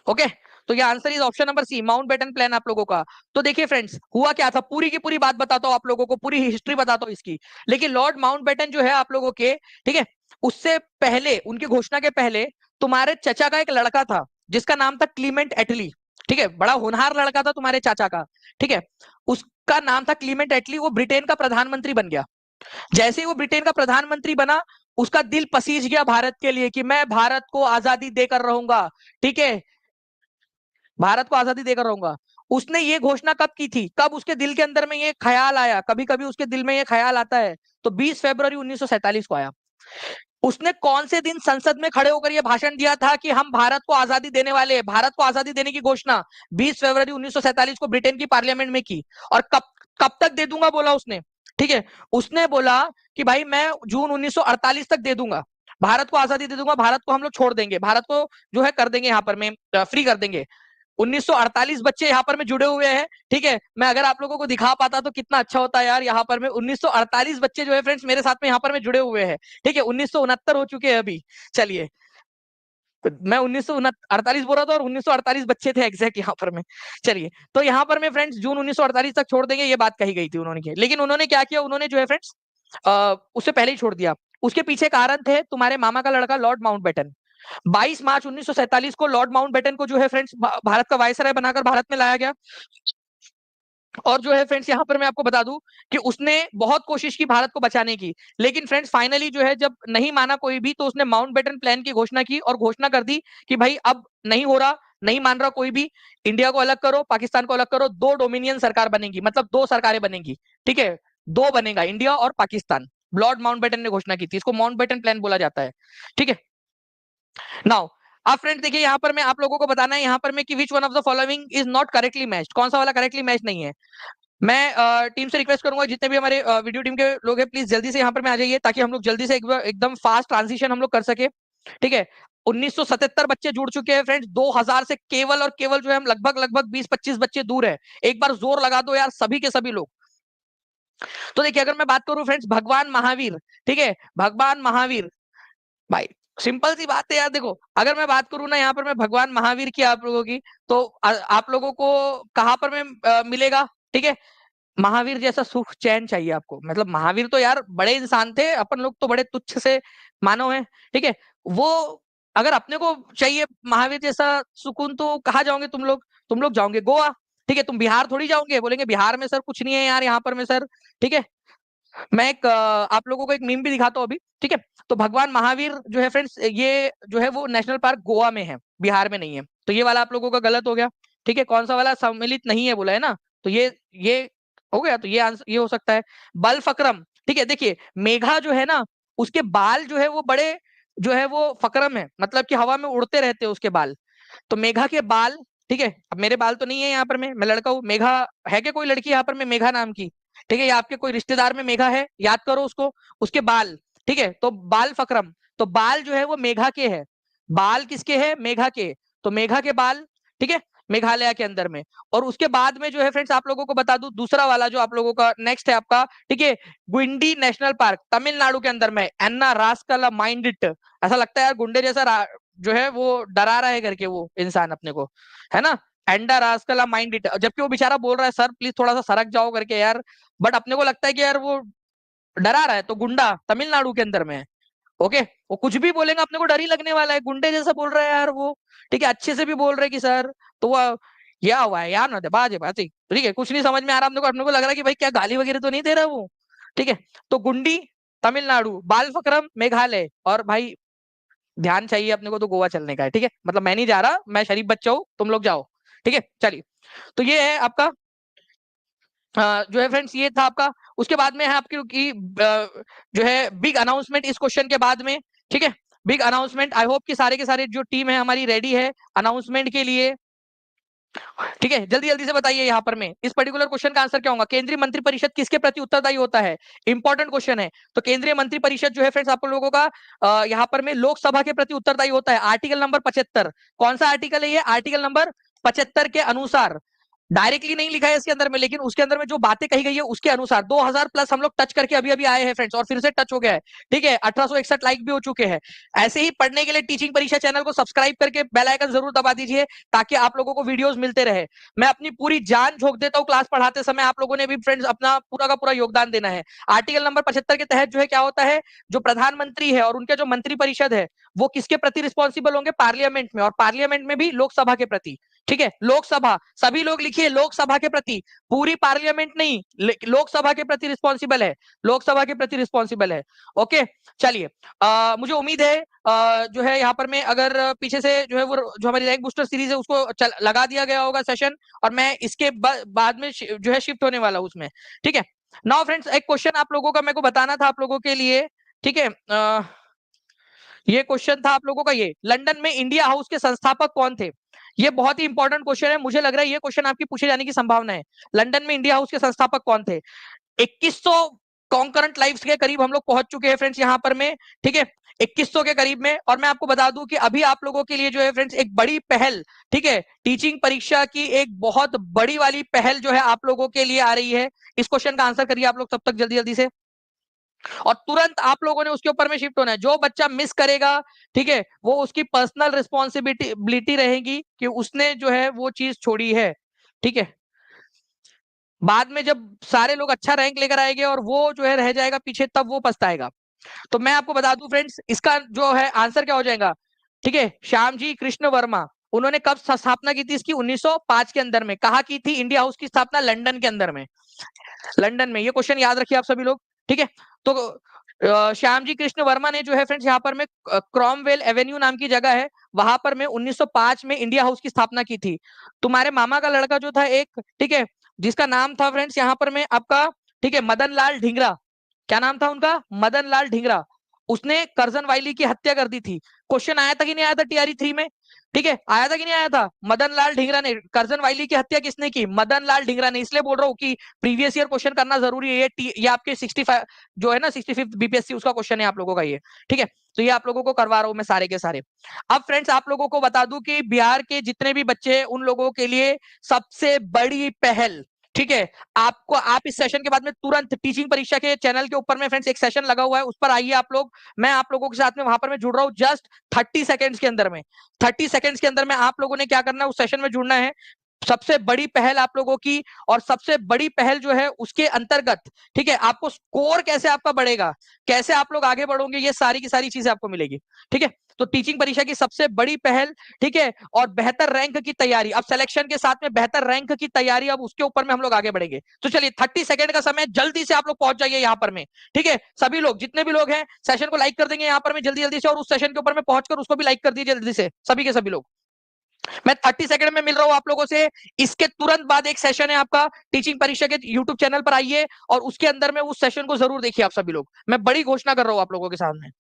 ओके, तो ये answer is option number C, Mountbatten plan आप लोगों का। तो देखिए फ्रेंड्स, हुआ क्या था, पूरी की पूरी बात बताता हूं आप लोगों को, पूरी हिस्ट्री बताता हूं इसकी। लेकिन लॉर्ड माउंटबेटन जो है आप लोगों के, ठीक है, उससे पहले, उनकी घोषणा के पहले तुम्हारे चचा का एक लड़का था जिसका नाम था क्लीमेंट एटली। ठीक है, बड़ा होनहार लड़का था तुम्हारे चाचा का। ठीक है, उसका नाम था क्लीमेंट एटली, वो ब्रिटेन का प्रधानमंत्री बन गया। जैसे ही वो ब्रिटेन का प्रधानमंत्री बना, उसका दिल पसीज गया भारत के लिए कि मैं भारत को आजादी देकर रहूंगा। ठीक है, भारत को आजादी देकर रहूंगा। उसने ये घोषणा कब की थी, कब उसके दिल के अंदर में ये ख्याल आया? कभी कभी उसके दिल में ये ख्याल आता है, तो 20 फरवरी 1947 को आया। उसने कौन से दिन संसद में खड़े होकर यह भाषण दिया था कि हम भारत को आजादी देने वाले हैं, भारत को आजादी देने की घोषणा 20 फरवरी 1947 को ब्रिटेन की पार्लियामेंट में की। और कब कब तक दे दूंगा बोला उसने? ठीक है, उसने बोला कि भाई मैं जून 1948 तक दे दूंगा, भारत को आजादी दे दूंगा, भारत को हम लोग छोड़ देंगे, भारत को जो है कर देंगे यहाँ पर में फ्री कर देंगे। 1948 बच्चे यहाँ पर में जुड़े हुए हैं। ठीक है, मैं अगर आप लोगों को दिखा पाता तो कितना अच्छा होता यार। यहाँ पर में 1948 बच्चे जो है फ्रेंड्स मेरे साथ में यहाँ पर में जुड़े हुए हैं। ठीक है, 1969 हो चुके हैं अभी। चलिए, मैं 1948 बोल रहा था और 1948 बच्चे थे एग्जैक्ट यहाँ पर में। चलिए, तो यहाँ पर में फ्रेंड्स जून 1948 तक छोड़ देंगे, ये बात कही गई थी उन्होंने की। लेकिन उन्होंने क्या किया, उन्होंने जो है फ्रेंड्स उससे पहले ही छोड़ दिया। उसके पीछे कारण थे तुम्हारे मामा का लड़का लॉर्ड माउंटबेटन। 22 मार्च 1947 को लॉर्ड माउंटबेटन को जो है फ्रेंड्स भारत का वायसराय बनाकर भारत में लाया गया। और जो है फ्रेंड्स यहाँ पर मैं आपको बता दूं कि उसने बहुत कोशिश की भारत को बचाने की, लेकिन फ्रेंड्स फाइनली जो है जब नहीं माना कोई भी, तो उसने माउंटबेटन प्लान की घोषणा की और घोषणा कर दी कि भाई अब नहीं हो रहा, नहीं मान रहा कोई भी, इंडिया को अलग करो, पाकिस्तान को अलग करो, 2 डोमिनियन सरकार बनेगी, मतलब 2 सरकारें बनेंगी। ठीक है, 2 बनेगा, इंडिया और पाकिस्तान। लॉर्ड माउंटबेटन ने घोषणा की थी, इसको माउंटबेटन प्लान बोला जाता है। ठीक है, नाउ आप फ्रेंड देखिए, यहाँ पर मैं आप लोगों को बताना है यहाँ पर मैं कि which one of the following is not correctly matched, कौन सा वाला करेक्टली मैच नहीं है। मैं टीम से रिक्वेस्ट करूंगा, जितने भी हमारे वीडियो टीम के लोग हैं, प्लीज जल्दी से यहाँ पर में आ जाइए, ताकि हम लोग जल्दी से एकदम फास्ट ट्रांजिशन हम लोग कर सके। ठीक है, 1977 बच्चे जुड़ चुके हैं फ्रेंड्स, 2000 से केवल और केवल जो है हम लगभग लगभग 20-25 बच्चे दूर है। एक बार जोर लगा दो यार सभी के सभी लोग। तो देखिए, अगर मैं बात करूं फ्रेंड्स भगवान महावीर, ठीक है, भगवान महावीर भाई, सिंपल सी बात है यार। देखो, अगर मैं बात करूं ना यहाँ पर मैं भगवान महावीर की आप लोगों की, तो आप लोगों को कहां पर में मिलेगा? ठीक है, महावीर जैसा सुख चैन चाहिए आपको, मतलब महावीर तो यार बड़े इंसान थे, अपन लोग तो बड़े तुच्छ से मानव हैं, ठीक है। वो अगर अपने को चाहिए महावीर जैसा सुकून, तो कहाँ जाओगे तुम लोग जाओगे गोवा, ठीक है। तुम बिहार थोड़ी जाओगे, बोलेंगे बिहार में सर कुछ नहीं है यार, यहाँ पर में सर, ठीक है। मैं एक आप लोगों को एक मीम भी दिखाता हूँ अभी, ठीक है। तो भगवान महावीर जो है फ्रेंड्स, ये जो है वो नेशनल पार्क गोवा में है, बिहार में नहीं है। तो ये वाला आप लोगों का गलत हो गया, ठीक है। कौन सा वाला सम्मिलित नहीं है बोला है ना, तो ये हो गया, तो ये आंसर ये हो सकता है। बलफक्रम, ठीक है। देखिए मेघा जो है ना, उसके बाल जो है वो बड़े जो है वो फक्रम है, मतलब कि हवा में उड़ते रहते हैं उसके बाल। तो मेघा के बाल, ठीक है। अब मेरे बाल तो नहीं है यहाँ पर, मैं लड़का हूँ। मेघा है क्या कोई लड़की यहाँ पर में मेघा नाम की, ठीक है। या आपके कोई रिश्तेदार में मेघा है, याद करो उसको, उसके बाल, ठीक है। तो बाल फक्रम, तो बाल जो है वो मेघा के है। बाल किसके हैं? मेघा के। तो मेघा के बाल, ठीक है, मेघालय के अंदर में। और उसके बाद में जो है फ्रेंड्स आप लोगों को बता दूं, दूसरा वाला जो आप लोगों का नेक्स्ट है आपका, ठीक है, गुंडी नेशनल पार्क तमिलनाडु के अंदर में। एन्ना रास्कल माइंड इट, ऐसा लगता है यार गुंडे जैसा जो है वो डरा रहा है करके वो इंसान अपने को, है ना। एंडा रास्कल माइंड इट, जबकि वो बेचारा बोल रहा है सर प्लीज थोड़ा सा सरक जाओ करके यार, बट अपने को लगता है कि यार वो डरा रहा है। तो गुंडा तमिलनाडु के अंदर में है, ओके। वो कुछ भी बोलेगा अपने को डर ही लगने वाला है, गुंडे जैसा बोल रहा है यार वो, ठीक है। अच्छे से भी बोल रहे हैं कि सर, तो वो या हुआ है यार, ना दे बाजे बाजी, ठीक है। कुछ नहीं समझ में आ रहा अपने को लग रहा है कि भाई क्या गाली वगैरह तो नहीं दे रहा वो, ठीक है। तो गुंडी तमिलनाडु, बालफक्रम मेघालय, और भाई ध्यान चाहिए अपने को तो गोवा चलने का है, ठीक है। मतलब मैं नहीं जा रहा, मैं शरीफ बच्चा हूँ, तुम लोग जाओ, ठीक है। चलिए, तो ये है आपका जो है फ्रेंड्स, ये था आपका। उसके बाद में है आपकी की जो है बिग अनाउंसमेंट इस क्वेश्चन के बाद में, ठीक है। बिग अनाउंसमेंट, आई होप कि सारे के सारे जो टीम है हमारी रेडी है अनाउंसमेंट के लिए, ठीक है। जल्दी जल्दी से बताइए यहाँ पर में इस पर्टिकुलर क्वेश्चन का आंसर क्या होगा। केंद्रीय मंत्रिपरिषद किसके प्रति उत्तरदायी होता है? इंपॉर्टेंट क्वेश्चन है। तो केंद्रीय मंत्रिपरिषद जो है फ्रेंड्स आप लोगों का यहाँ पर में लोकसभा के प्रति उत्तरदायी होता है। आर्टिकल नंबर 75, कौन सा आर्टिकल है ये? आर्टिकल नंबर 75 के अनुसार, डायरेक्टली नहीं लिखा है इसके अंदर में, लेकिन उसके अंदर में जो बातें कही गई है उसके अनुसार 2000 प्लस हम लोग टच करके अभी अभी आए हैं फ्रेंड्स, और फिर से टच हो गया है, ठीक है। 1861 लाइक भी हो चुके हैं। ऐसे ही पढ़ने के लिए टीचिंग परीक्षा चैनल को सब्सक्राइब करके बेल आइकन जरूर दबा दीजिए, ताकि आप लोगों को वीडियोस मिलते रहे। मैं अपनी पूरी जान झोंक देता हूँ क्लास पढ़ाते समय, आप लोगों ने भी फ्रेंड्स अपना पूरा का पूरा योगदान देना है। आर्टिकल नंबर 75 के तहत जो है क्या होता है, जो प्रधानमंत्री है और उनके जो मंत्री परिषद है वो किसके प्रति रिस्पॉन्सिबल होंगे? पार्लियामेंट में, और पार्लियामेंट में भी लोकसभा के प्रति, ठीक है। लोकसभा, सभी लोग लिखिए लोकसभा के प्रति, पूरी पार्लियामेंट नहीं, लोकसभा के प्रति रिस्पॉन्सिबल है, लोकसभा के प्रति रिस्पॉन्सिबल है, ओके। चलिए, मुझे उम्मीद है जो है यहाँ पर में अगर पीछे से जो है वो जो हमारी रैंक बूस्टर सीरीज है उसको लगा दिया गया होगा सेशन, और मैं इसके बाद में जो है शिफ्ट होने वाला हूँ उसमें, ठीक है। नाउ फ्रेंड्स एक क्वेश्चन आप लोगों का मेरे को बताना था आप लोगों के लिए, ठीक है। ये क्वेश्चन था आप लोगों का, ये लंदन में इंडिया हाउस के संस्थापक कौन थे? ये बहुत ही इंपॉर्टेंट क्वेश्चन है, मुझे लग रहा है ये क्वेश्चन आपकी पूछे जाने की संभावना है। लंदन में इंडिया हाउस के संस्थापक कौन थे? 2100 कॉन्करेंट लाइव्स के करीब हम लोग पहुंच चुके हैं फ्रेंड्स यहाँ पर में, ठीक है। 2100 के करीब में, और मैं आपको बता दूं कि अभी आप लोगों के लिए जो है फ्रेंड्स एक बड़ी पहल, ठीक है, टीचिंग परीक्षा की एक बहुत बड़ी वाली पहल जो है आप लोगों के लिए आ रही है। इस क्वेश्चन का आंसर करिए आप लोग तब तक जल्दी जल्दी से, और तुरंत आप लोगों ने उसके ऊपर में शिफ्ट होना है। जो बच्चा मिस करेगा, ठीक है, वो उसकी पर्सनल रिस्पॉन्सिबिलिटी रहेगी कि उसने जो है वो चीज छोड़ी है, ठीक है। बाद में जब सारे लोग अच्छा रैंक लेकर आएंगे और वो जो है रह जाएगा पीछे, तब वो पछताएगा। तो मैं आपको बता दूं फ्रेंड्स, इसका जो है आंसर क्या हो जाएगा, ठीक है। श्यामजी कृष्ण वर्मा, उन्होंने कब स्थापना की थी इसकी? 1905 के अंदर में। कहा की थी इंडिया हाउस की स्थापना? लंदन के अंदर में, लंदन में। ये क्वेश्चन याद रखिए आप सभी लोग, ठीक है। तो श्यामजी कृष्ण वर्मा ने जो है फ्रेंड्स यहाँ पर में क्रॉमवेल एवेन्यू नाम की जगह है, वहां पर में 1905 में इंडिया हाउस की स्थापना की थी। तुम्हारे मामा का लड़का जो था एक, ठीक है, जिसका नाम था फ्रेंड्स यहाँ पर में आपका, ठीक है, मदन लाल ढींगरा। क्या नाम था उनका? मदन लाल ढींगरा। उसने करजन वाइली की हत्या कर दी थी। क्वेश्चन आया था कि नहीं आया था टीआरई 3 में? ठीक है, आया था कि नहीं आया था? मदन लाल ढींगरा ने, करजन वाइली की हत्या किसने की? मदन लाल ढींगरा ने। इसलिए बोल रहा हूँ कि प्रीवियस ईयर क्वेश्चन करना जरूरी है। ये आपके 65 जो है ना, 65 बीपीएससी उसका क्वेश्चन है आप लोगों का ये, ठीक है। तो ये आप लोगों को करवा रहा हूं मैं सारे के सारे। अब फ्रेंड्स आप लोगों को बता दूं कि बिहार के जितने भी बच्चे हैं उन लोगों के लिए सबसे बड़ी पहल, ठीक है, आपको, आप इस सेशन के बाद में तुरंत टीचिंग परीक्षा के चैनल के ऊपर में फ्रेंड्स एक सेशन लगा हुआ है, उस पर आइए आप लोग। मैं आप लोगों के साथ में वहां पर मैं जुड़ रहा हूँ जस्ट 30 सेकंड्स के अंदर में। 30 सेकंड्स के अंदर में आप लोगों ने क्या करना है, उस सेशन में जुड़ना है। सबसे बड़ी पहल आप लोगों की, और सबसे बड़ी पहल जो है उसके अंतर्गत, ठीक है, आपको स्कोर कैसे आपका बढ़ेगा, कैसे आप लोग आगे बढ़ोगे, ये सारी की सारी चीजें आपको मिलेगी। ठीक है, तो टीचिंग परीक्षा की सबसे बड़ी पहल, ठीक है, और बेहतर रैंक की तैयारी, अब सिलेक्शन के साथ में बेहतर रैंक की तैयारी, अब उसके ऊपर में हम लोग आगे बढ़ेंगे। तो चलिए 30 सेकंड का समय, जल्दी से आप लोग पहुंच जाइए यहाँ पर में। ठीक है, सभी लोग, जितने भी लोग हैं सेशन को लाइक कर देंगे यहाँ पर में जल्दी जल्दी से, और उस सेशन के ऊपर में पहुंचकर उसको भी लाइक कर दीजिए जल्दी से, सभी के सभी लोग। मैं 30 सेकंड में मिल रहा हूं आप लोगों से। इसके तुरंत बाद एक सेशन है आपका टीचिंग परीक्षा के यूट्यूब चैनल पर, आइए और उसके अंदर में उस सेशन को जरूर देखिए आप सभी लोग। मैं बड़ी घोषणा कर रहा हूं आप लोगों के सामने।